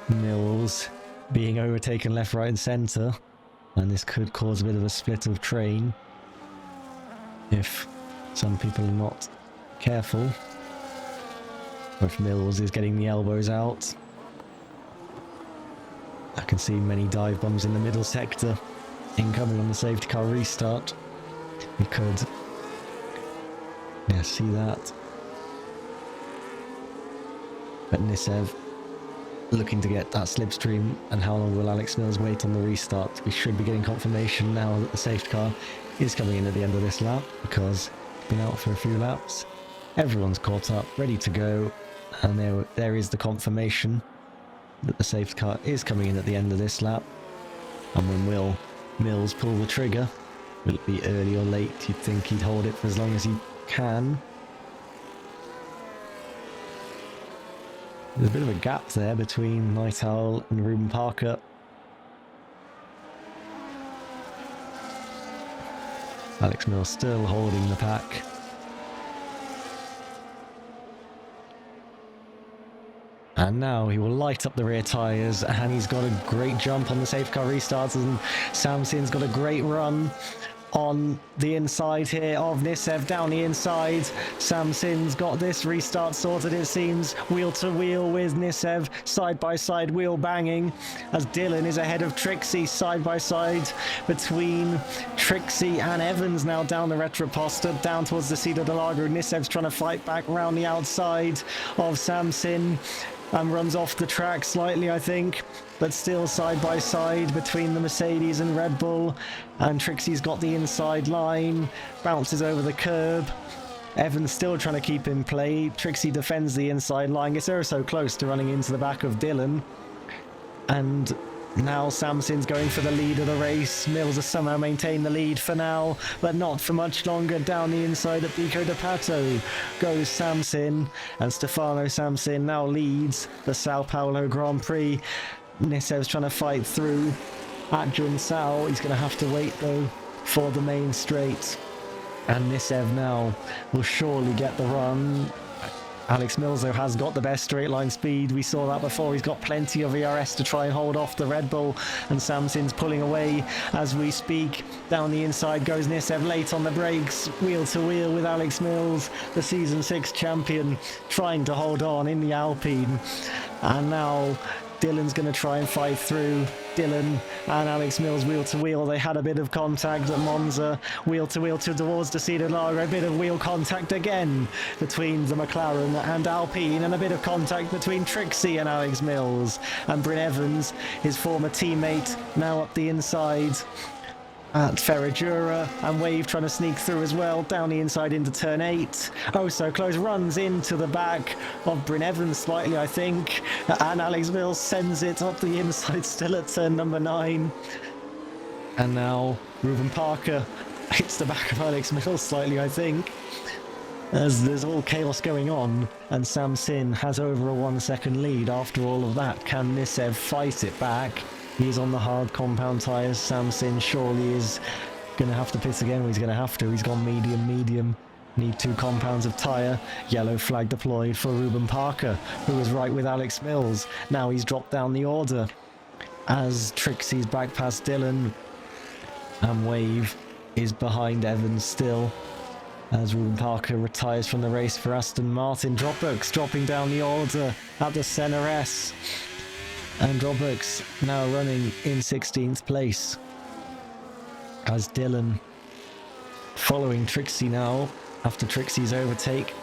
Mills being overtaken left, right and centre, and this could cause a bit of a split of train if some people are not careful, or if Mills is getting the elbows out. I can see many dive bombs in the middle sector incoming on the safety car restart. We could, yeah, see that. But Nissev looking to get that slipstream, and how long will Alex Mills wait on the restart? We should be getting confirmation now that the safety car is coming in at the end of this lap, because it's been out for a few laps. Everyone's caught up, ready to go, and there is the confirmation that the safety car is coming in at the end of this lap. And when will Mills pull the trigger? Will it be early or late? You'd think he'd hold it for as long as he can. There's a bit of a gap there between Night Owl and Ruben Parker. Alex Mills still holding the pack. And now he will light up the rear tyres, and he's got a great jump on the safety car restarts, and Samson's got a great run on the inside here of Nissev down the inside. Samson's got this restart sorted, it seems, wheel to wheel with Nissev, side by side wheel banging, as Dylan is ahead of Tricksy, side by side between Tricksy and Evans now down the Retroposta, down towards the Cida del Lago. Nissev's trying to fight back around the outside of Samson, and runs off the track slightly, I think, but still side by side between the Mercedes and Red Bull. And Trixie's got the inside line, bounces over the curb. Evans still trying to keep in play. Trixie defends the inside line, gets ever so close to running into the back of Dylan. And now Samson's going for the lead of the race. Mills has somehow maintained the lead for now, but not for much longer. Down the inside of Pico de Pato goes Samson, and Stefano Samson now leads the Sao Paulo Grand Prix. Nissev's trying to fight through at Junsao. He's going to have to wait though for the main straight, and Nissev now will surely get the run. Alex Mills, though, has got the best straight line speed. We saw that before. He's got plenty of ERS to try and hold off the Red Bull, and Samson's pulling away as we speak. Down the inside goes Nissev, late on the brakes, wheel to wheel with Alex Mills, the Season 6 champion, trying to hold on in the Alpine. And now Dylan's going to try and fight through. Dylan and Alex Mills wheel to wheel. They had a bit of contact at Monza. Wheel to wheel towards the Cida del Lago. A bit of wheel contact again between the McLaren and Alpine, and a bit of contact between Tricksy and Alex Mills. And Bryn Evans, his former teammate, now up the inside at Ferradura, and Wave trying to sneak through as well, down the inside into turn 8. Oh, so close, runs into the back of Bryn Evans slightly, I think, and Alex Mills sends it up the inside still at turn number 9. And now Ruben Parker hits the back of Alex Mills slightly, I think. as there's all chaos going on, and Samsin has over a 1 second lead after all of that. Can Nissev fight it back? He's on the hard compound tyres. Samsin surely is going to have to pit again. He's going to have to. He's gone medium. Need 2 compounds of tyre. Yellow flag deployed for Ruben Parker, who was right with Alex Mills. Now he's dropped down the order as Tricksy's back past Dylan, and Wave is behind Evans still as Ruben Parker retires from the race for Aston Martin. Dropbox dropping down the order at the Senna S, and Dropbox now running in 16th place as Dylan following Tricksy now after Tricksy's overtake,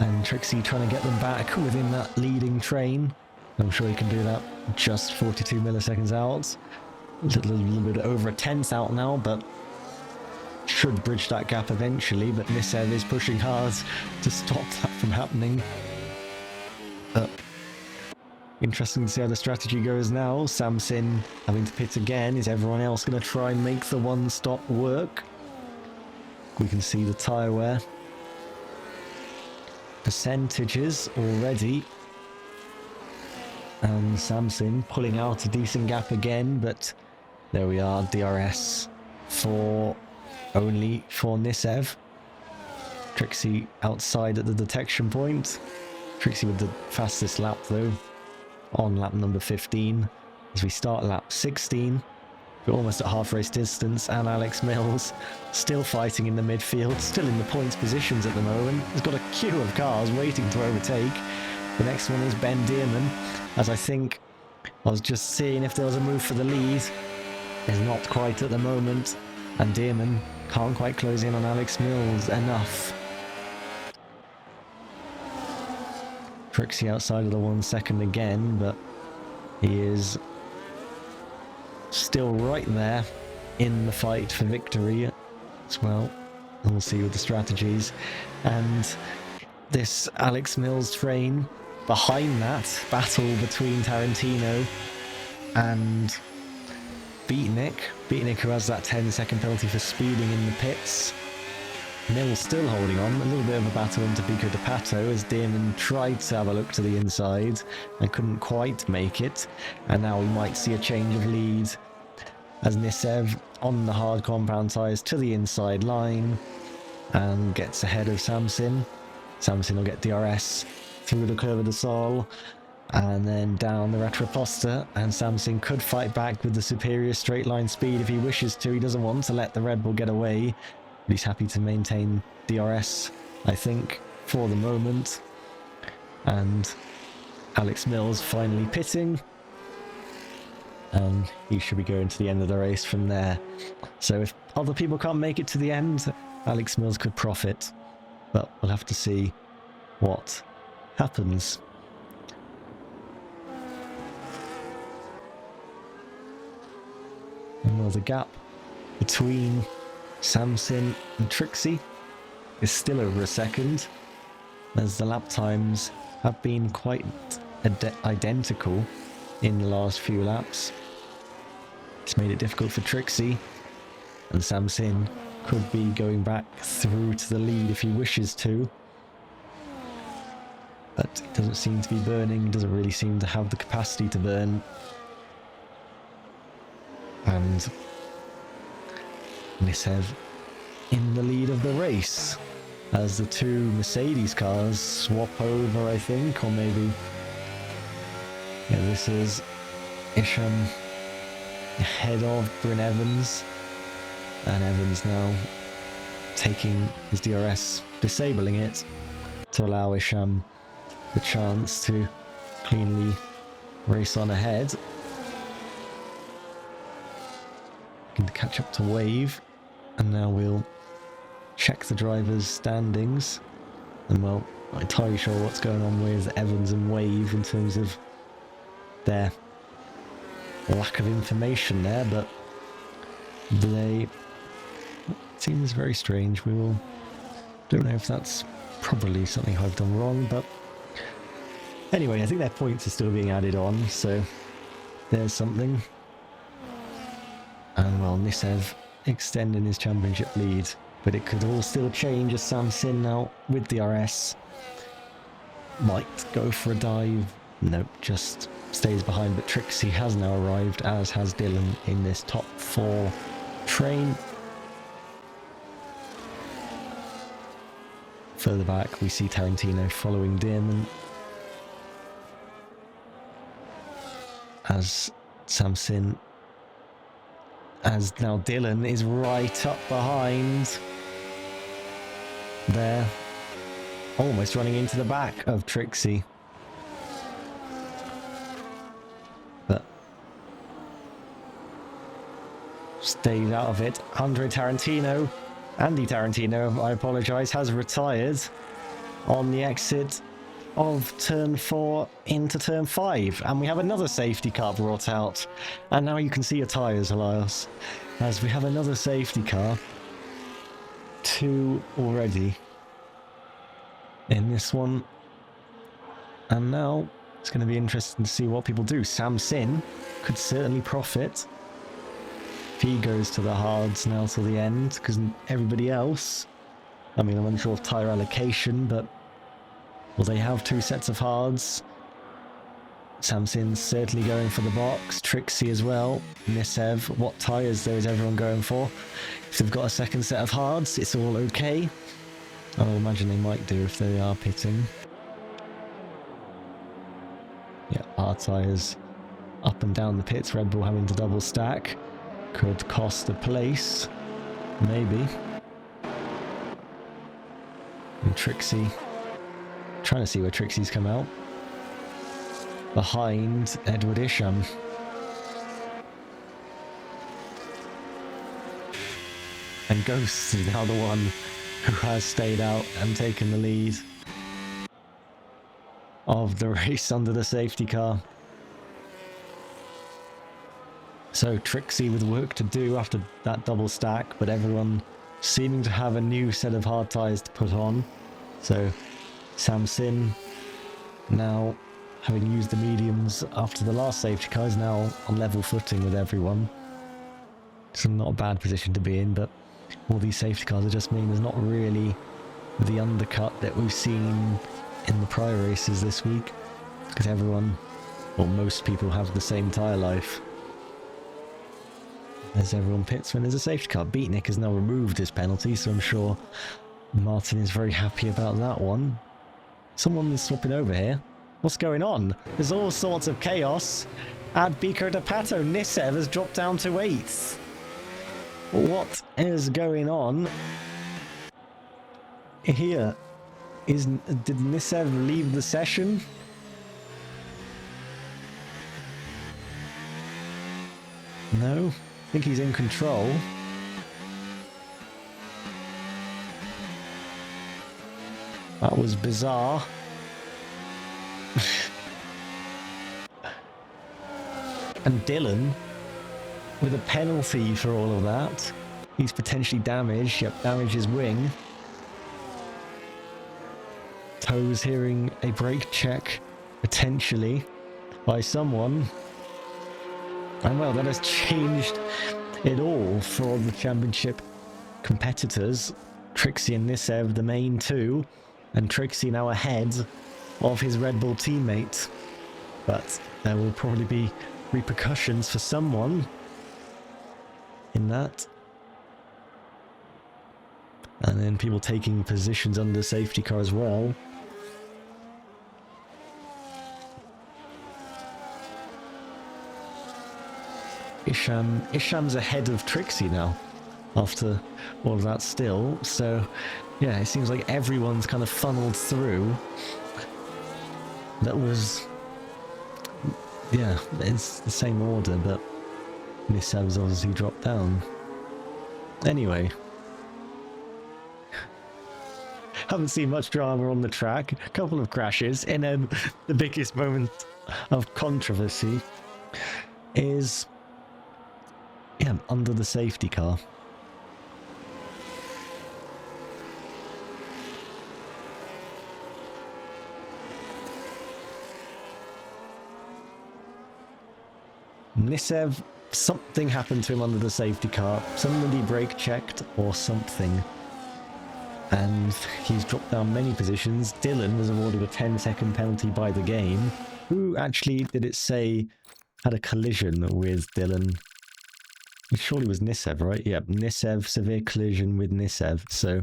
and Tricksy trying to get them back within that leading train. I'm sure he can do that just 42 milliseconds out. A little bit over a tenth out now, but should bridge that gap eventually. But Nissev is pushing hard to stop that from happening. But interesting to see how the strategy goes now. Samsin having to pit again. Is everyone else going to try and make the one stop work? We can see the tyre wear percentages already, and Samsin pulling out a decent gap again, but there we are, DRS only for Nissev. Tricksy outside at the detection point. Tricksy with the fastest lap though, on lap number 15 as we start lap 16. We're almost at half race distance, and Alex Mills still fighting in the midfield, still in the points positions at the moment. He's got a queue of cars waiting to overtake. The next one is Ben Dearman, as I think I was just seeing if there was a move for the lead. There's not quite at the moment, and Dearman can't quite close in on Alex Mills enough. Tricksy outside of the 1 second again, but he is still right there in the fight for victory as well. And we'll see with the strategies. And this Alex Mills train behind that battle between Tarantino and Beatnik who has that 10-second penalty for speeding in the pits. Mills still holding on, a little bit of a battle into Pico de Pato as Dearman tried to have a look to the inside and couldn't quite make it, and now we might see a change of lead as Nissev on the hard compound tyres to the inside line and gets ahead of Samsin. Samsin will get DRS through the Curva de Sol and then down the Retroposta, and Samsin could fight back with the superior straight line speed if he wishes to. He doesn't want to let the Red Bull get away, but he's happy to maintain DRS, I think, for the moment. And Alex Mills finally pitting, and he should be going to the end of the race from there. So if other people can't make it to the end, Alex Mills could profit, but we'll have to see what happens. And well, the gap between Samsin and Tricksy is still over a second, as the lap times have been quite identical in the last few laps. It's made it difficult for Tricksy, and Samsin could be going back through to the lead if he wishes to, but it doesn't seem to be burning, doesn't really seem to have the capacity to burn. And Nissev in the lead of the race as the two Mercedes cars swap over, I think, or maybe, yeah, this is Isham ahead of Bryn Evans, and Evans now taking his DRS, disabling it to allow Isham the chance to cleanly race on ahead. Looking to catch up to Wave, and now we'll check the drivers' standings. And well, not entirely sure what's going on with Evans and Wave in terms of their lack of information there, but it seems very strange. Don't know if that's probably something I've done wrong, but anyway, I think their points are still being added on, so there's something. And well, Nissev extending his championship lead But it could all still change as Sam Sin now with the RS might go for a dive. Nope, just stays behind. But Tricksy has now arrived, as has Dylan, in this top 4 train. Further back, we see Tarantino following Dearman, as Sam Sin, as now Dylan is right up behind there, almost running into the back of Tricksy. But stays out of it. Andy Tarantino, I apologise, has retired on the exit of turn 4 into turn 5. And we have another safety car brought out. And now you can see your tyres, Elias, as we have another safety car. 2 already in this one. And now it's going to be interesting to see what people do. Sam Sin could certainly profit if he goes to the hards now till the end, because everybody else, I mean, I'm unsure of tyre allocation, but will they have 2 sets of hards? Sam Sin's certainly going for the box. Tricksy as well. Nissev, what tyres though is everyone going for? If they've got a second set of hards, it's all okay. I would imagine they might do if they are pitting. Yeah, hard tyres up and down the pits. Red Bull having to double stack. Could cost a place. Maybe. And Tricksy. Trying to see where Tricksy's come out. Behind Edward Isham. And Ghost is now the one who has stayed out and taken the lead of the race under the safety car. So Tricksy with work to do after that double stack, but everyone seeming to have a new set of hard tyres to put on. So Sam Sin, now having used the mediums after the last safety car, is now on level footing with everyone. It's not a bad position to be in, but all these safety cars are just mean there's not really the undercut that we've seen in the prior races this week, because everyone, or most people, have the same tyre life. As everyone pits when there's a safety car. Beatnik has now removed his penalty, so I'm sure Martin is very happy about that one. Someone is swapping over here. What's going on? There's all sorts of chaos. At Bico de Pato, Nissev has dropped down to 8th. What is going on here? Did Nissev leave the session? No? I think he's in control. That was bizarre. And Dylan, with a penalty for all of that. He's potentially damaged. Yep, damaged his wing. Toes hearing a brake check, potentially, by someone. And well, that has changed it all for the championship competitors. Tricksy and Nissev, the main 2, and Tricksy now ahead of his Red Bull teammate. But there will probably be repercussions for someone in that. And then people taking positions under the safety car as well. Isham's ahead of Tricksy now after all of that still. So yeah, it seems like everyone's kind of funneled through. That was, yeah, it's the same order, but Nissev's obviously dropped down. Anyway, haven't seen much drama on the track. A couple of crashes, and then the biggest moment of controversy is, yeah, under the safety car. Nissev, something happened to him under the safety car. Somebody brake checked or something. and he's dropped down many positions. Dylan was awarded a 10-second penalty by the game. Who actually, did it say, had a collision with Dylan? It surely was Nissev, right? Yep, Nissev, severe collision with Nissev, so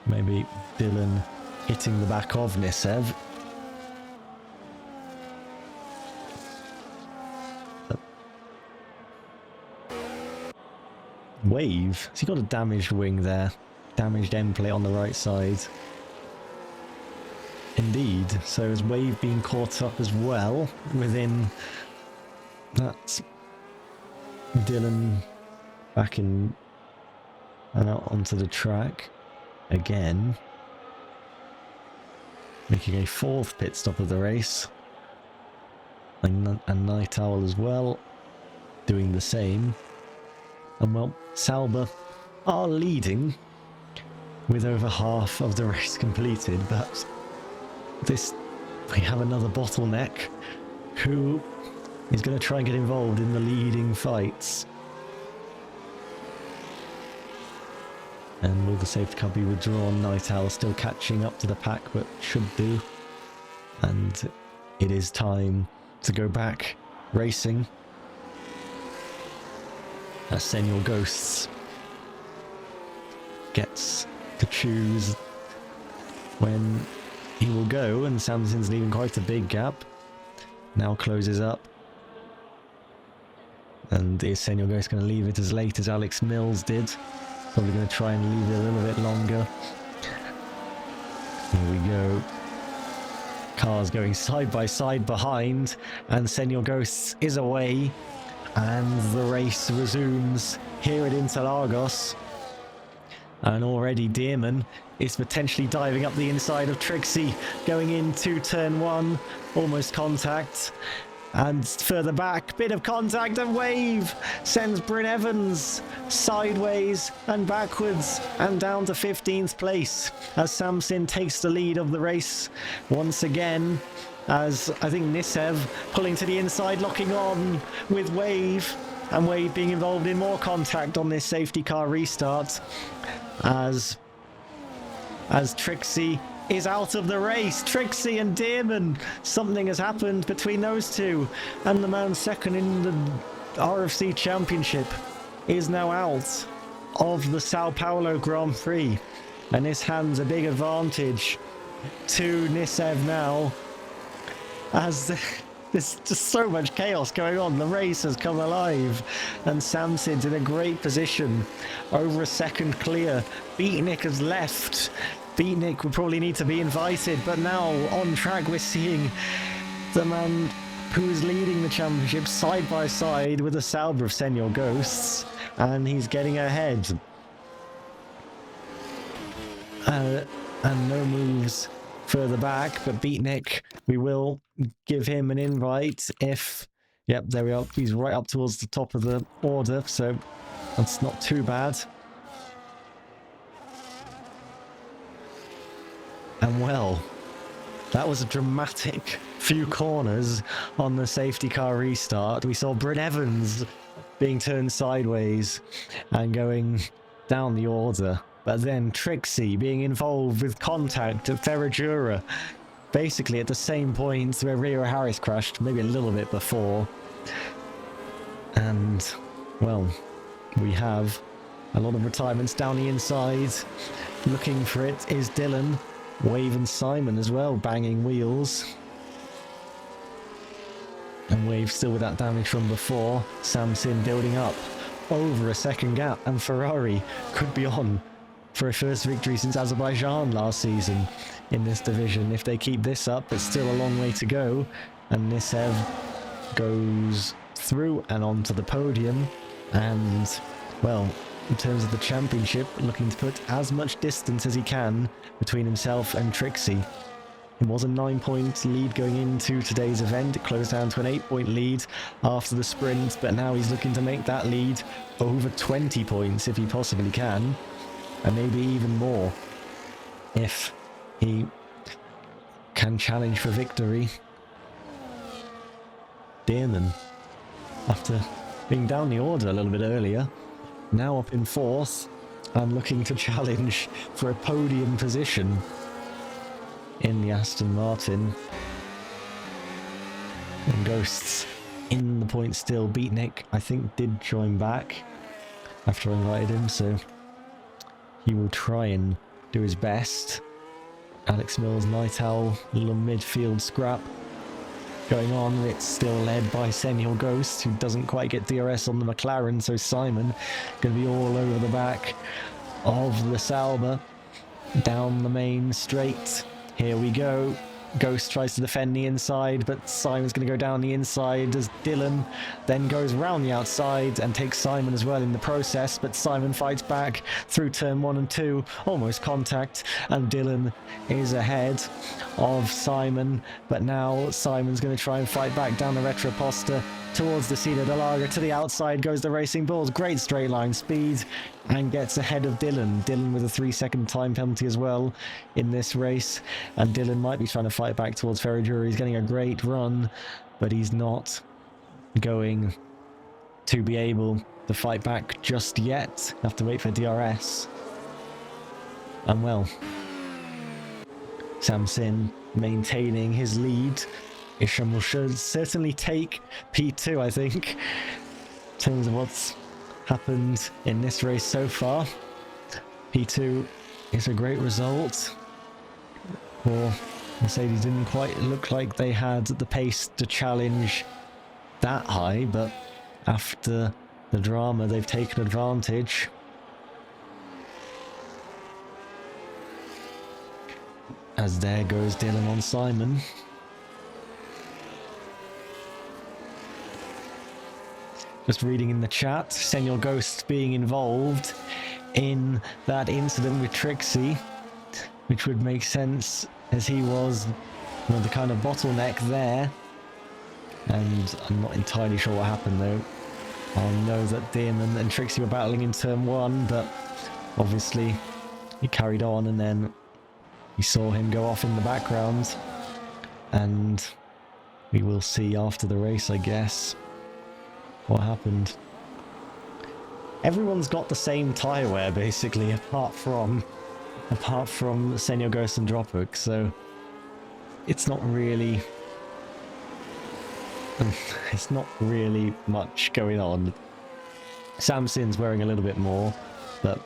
maybe Dylan hitting the back of Nissev. Wave. Has he got a damaged wing there? Damaged end plate on the right side. Indeed. So is Wave being caught up as well within that? Dylan back in and out onto the track again. Making a 4th pit stop of the race. And Night Owl as well. Doing the same. And well, Sauber are leading with over half of the race completed, but we have another bottleneck who is going to try and get involved in the leading fights. And will the safety car be withdrawn? Night Owl still catching up to the pack, but should do. And it is time to go back racing. As Senor Ghosts gets to choose when he will go, and Samson's leaving quite a big gap. Now closes up. And is Senor Ghost going to leave it as late as Alex Mills did? Probably going to try and leave it a little bit longer. Here we go. Cars going side by side behind, and Senor Ghosts is away. And the race resumes here at Interlagos. And already Dearman is potentially diving up the inside of Tricksy, going into turn 1, almost contact. And further back, bit of contact, and Wave sends Bryn Evans sideways and backwards and down to 15th place as Samson takes the lead of the race once again. As I think Nissev pulling to the inside, locking on with Wave, and Wave being involved in more contact on this safety car restart as Tricksy is out of the race. Tricksy and Dearman, something has happened between those two, and the man second in the RFC Championship is now out of the Sao Paulo Grand Prix, and this hands a big advantage to Nissev now. As there's just so much chaos going on, the race has come alive, and Samson's in a great position, over a second clear. Beatnik has left. Beatnik would probably need to be invited, but now on track we're seeing the man who is leading the championship side by side with the Sauber of Senor Ghosts, and he's getting ahead. And no moves further back, but Beatnik, we will give him an invite if... Yep, there we are. He's right up towards the top of the order, so that's not too bad. And well, that was a dramatic few corners on the safety car restart. We saw Bryn Evans being turned sideways and going down the order. But then Tricksy being involved with contact at Ferradura, basically at the same point where Rio Harris crashed, maybe a little bit before. And, well, we have a lot of retirements down the inside. Looking for it is Dylan, Wave and Simon as well, banging wheels. And Wave still with that damage from before. Samson building up over a second gap, and Ferrari could be on for a first victory since Azerbaijan last season in this division. If they keep this up, it's still a long way to go. And Nissev goes through and onto the podium. And, well, in terms of the championship, looking to put as much distance as he can between himself and Tricksy. It was a 9-point lead going into today's event. It closed down to an 8-point lead after the sprint, but now he's looking to make that lead over 20 points if he possibly can. And maybe even more if he can challenge for victory. Dearman, after being down the order a little bit earlier, now up in 4th and looking to challenge for a podium position in the Aston Martin. And Ghosts in the point still. Beatnik, I think, did join back after I invited him, so he will try and do his best. Alex Mills, Night Owl, little midfield scrap going on. It's still led by Senor Ghost, who doesn't quite get DRS on the McLaren, so Simon going to be all over the back of the Sauber down the main straight. Here we go. Ghost tries to defend the inside, but Simon's going to go down the inside as Dylan then goes round the outside and takes Simon as well in the process, but Simon fights back through turn 1 and 2, almost contact, and Dylan is ahead of Simon, but now Simon's going to try and fight back down the Retroposta towards the Cida de Lager. To the outside goes the Racing Bulls, great straight line speed, and gets ahead of Dylan. Dylan with a 3-second time penalty as well in this race, and Dylan might be trying to fight back towards Ferragura. He's getting a great run, but he's not going to be able to fight back just yet. Have to wait for DRS. And well, Samson maintaining his lead. Isham will certainly take P2, I think, in terms of what's happened in this race so far. P2 is a great result. For Mercedes, didn't quite look like they had the pace to challenge that high, but after the drama, they've taken advantage. As there goes Dylan on Simon. Just reading in the chat, Senor Ghost being involved in that incident with Tricksy, which would make sense as he was, you know, the kind of bottleneck there. And I'm not entirely sure what happened though. I know that Damon and Tricksy were battling in turn 1, but obviously he carried on, and then we saw him go off in the background, and we will see after the race, I guess, what happened. Everyone's got the same tyre wear basically, apart from Senor Ghost and Drophook, so it's not really much going on. Samson's wearing a little bit more, but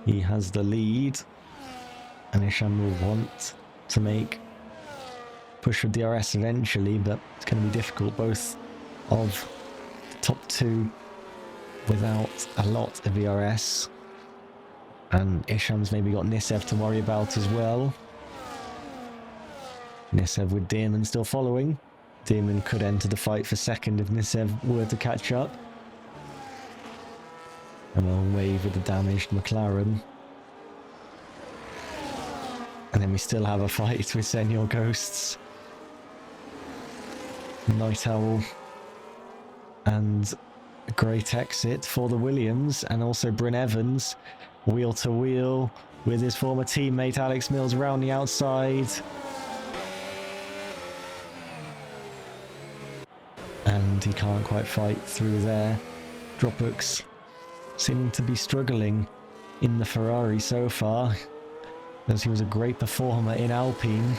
he has the lead, and Isham will want to make push for DRS eventually, but it's going to be difficult. Both of the top 2 without a lot of DRS, and Isham's maybe got Nissev to worry about as well. Nissev with Damon still following. Damon could enter the fight for second if Nissev were to catch up. And a wave with the damaged McLaren. And then we still have a fight with Senor Ghosts, Night Owl, and a great exit for the Williams, and also Bryn Evans wheel to wheel with his former teammate Alex Mills round the outside. And he can't quite fight through there. Dropbooks seeming to be struggling in the Ferrari so far, as he was a great performer in Alpine,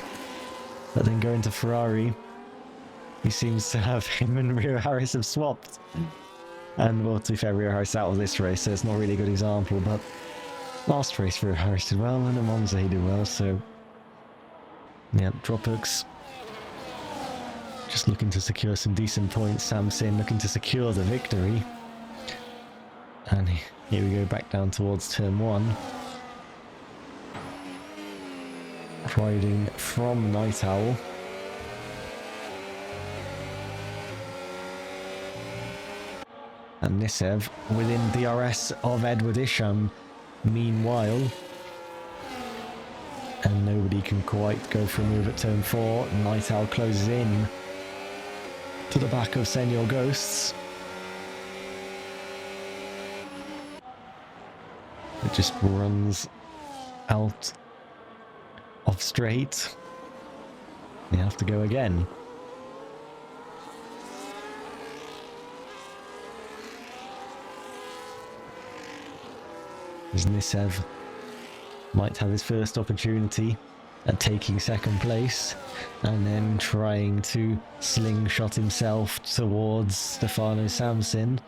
but then going to Ferrari, he seems to have him and Rio Harris have swapped. And well, to be fair, Rio Harris out of this race, so it's not really a good example, but last race Rio Harris did well, and in Monza he did well, so yeah, Dropbooks just looking to secure some decent points. Samson looking to secure the victory. And here we go, back down towards turn 1. Riding from Night Owl. And Nissev within DRS of Edward Isham meanwhile. And nobody can quite go for a move at turn 4. Night Owl closes in to the back of Senor Ghosts. It just runs out of straight. You have to go again. as Nissev might have his first opportunity at taking second place, and then trying to slingshot himself towards Stefano Samsin.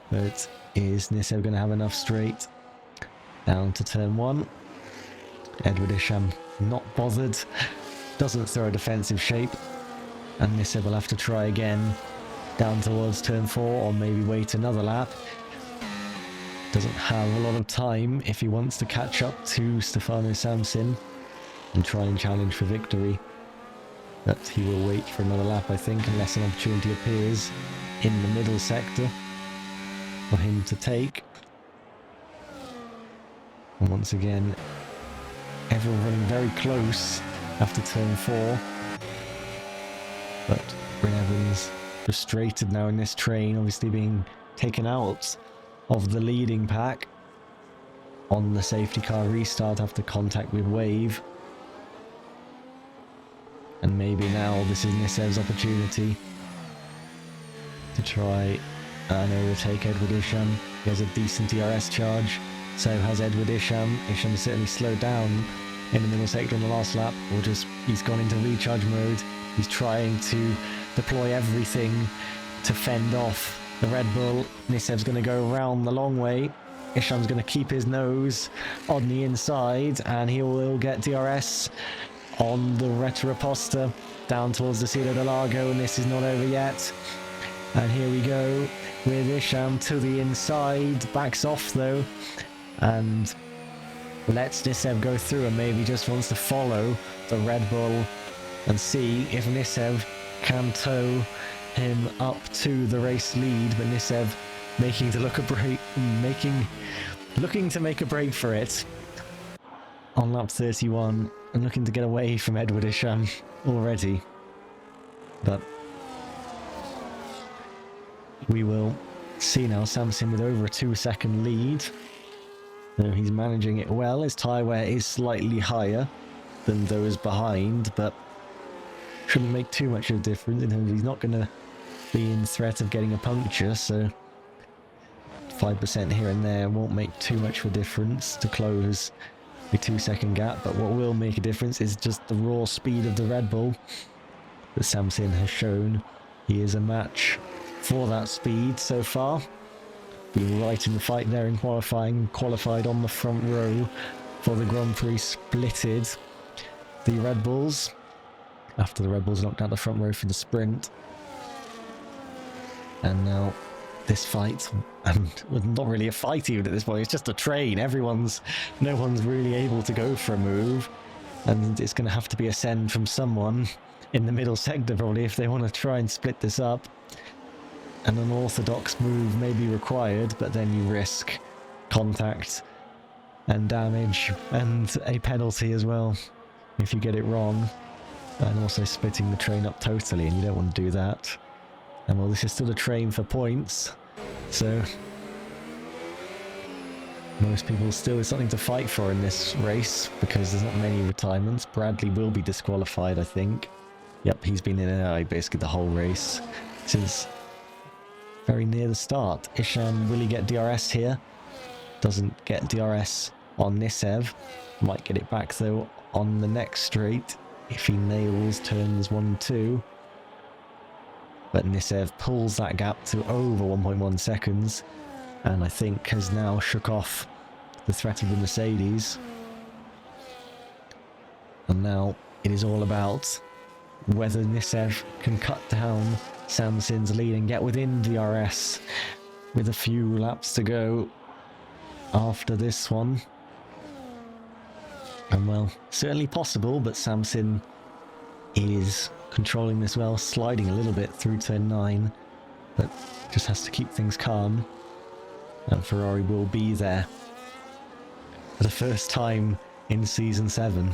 But is Nissev going to have enough straight? Down to turn 1. Edward Isham not bothered, doesn't throw a defensive shape, and Nissev will have to try again down towards turn 4, or maybe wait another lap. Doesn't have a lot of time if he wants to catch up to Stefano Samsin and try and challenge for victory. But he will wait for another lap, I think, unless an opportunity appears in the middle sector for him to take. And once again, everyone running very close after turn 4. But Bryn Evans frustrated now in this train, obviously being taken out of the leading pack on the safety car restart after contact with Wave. And maybe now this is Nissev's opportunity to try and overtake Edward Isham. He has a decent DRS charge, so has Edward Isham. Isham certainly slowed down in the middle sector on the last lap, or just he's gone into recharge mode. He's trying to deploy everything to fend off the Red Bull. Nissev's going to go around the long way. Isham's going to keep his nose on the inside, and he will get DRS on the Retro down towards the Cielo del Lago, and this is not over yet. And here we go with Isham to the inside, backs off though, and lets Nissev go through, and maybe just wants to follow the Red Bull and see if Nissev can tow him up to the race lead. But Nissev looking to make a break for it on lap 31 and looking to get away from Edward Isham already. But we will see now Samsin with over a 2-second lead. So he's managing it well. His tyre wear is slightly higher than those behind, but shouldn't make too much of a difference in terms of he's not going to be in threat of getting a puncture, so 5% here and there won't make too much of a difference to close the 2-second gap. But what will make a difference is just the raw speed of the Red Bull that Samsin has shown. He is a match for that speed so far. Been right in the fight there in qualifying, qualified on the front row for the Grand Prix, splitted the Red Bulls after the Red Bulls knocked out the front row for the sprint. And now this fight, and not really a fight even at this point, it's just a train. No one's really able to go for a move, and it's going to have to be a send from someone in the middle sector probably if they want to try and split this up. An unorthodox move may be required, but then you risk contact and damage and a penalty as well if you get it wrong, and also splitting the train up totally, and you don't want to do that. And well, this is still a train for points, so most people still have something to fight for in this race because there's not many retirements. Bradley will be disqualified, I think. Yep, he's been in and out basically the whole race since very near the start. Isham, will he get DRS here? Doesn't get DRS on Nissev. Might get it back though on the next straight if he nails turns 1 and 2. But Nissev pulls that gap to over 1.1 seconds, and I think has now shook off the threat of the Mercedes. And now it is all about whether Nissev can cut down Samsin's lead and get within DRS with a few laps to go after this one. And well, certainly possible, but Samsin is controlling this well, sliding a little bit through turn 9, but just has to keep things calm, and Ferrari will be there for the first time in season 7.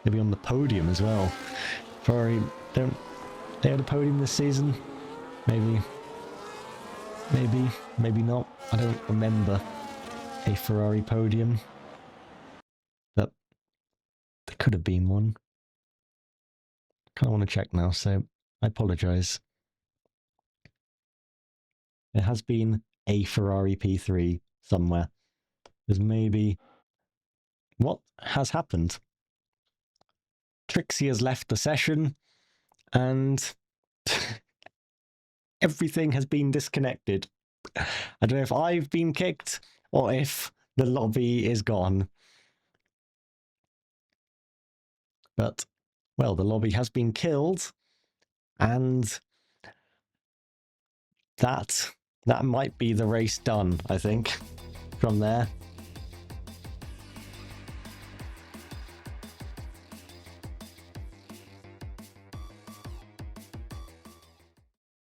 They'll be on the podium as well. Ferrari don't they had a podium this season? Maybe not. I don't remember a Ferrari podium, but there could have been one. Kind of want to check now, so I apologise. There has been a Ferrari P3 somewhere. Because maybe... What has happened? Tricksy has left the session, and everything has been disconnected. I don't know if I've been kicked, or if the lobby is gone. But, well, the lobby has been killed, and that might be the race done, I think, from there.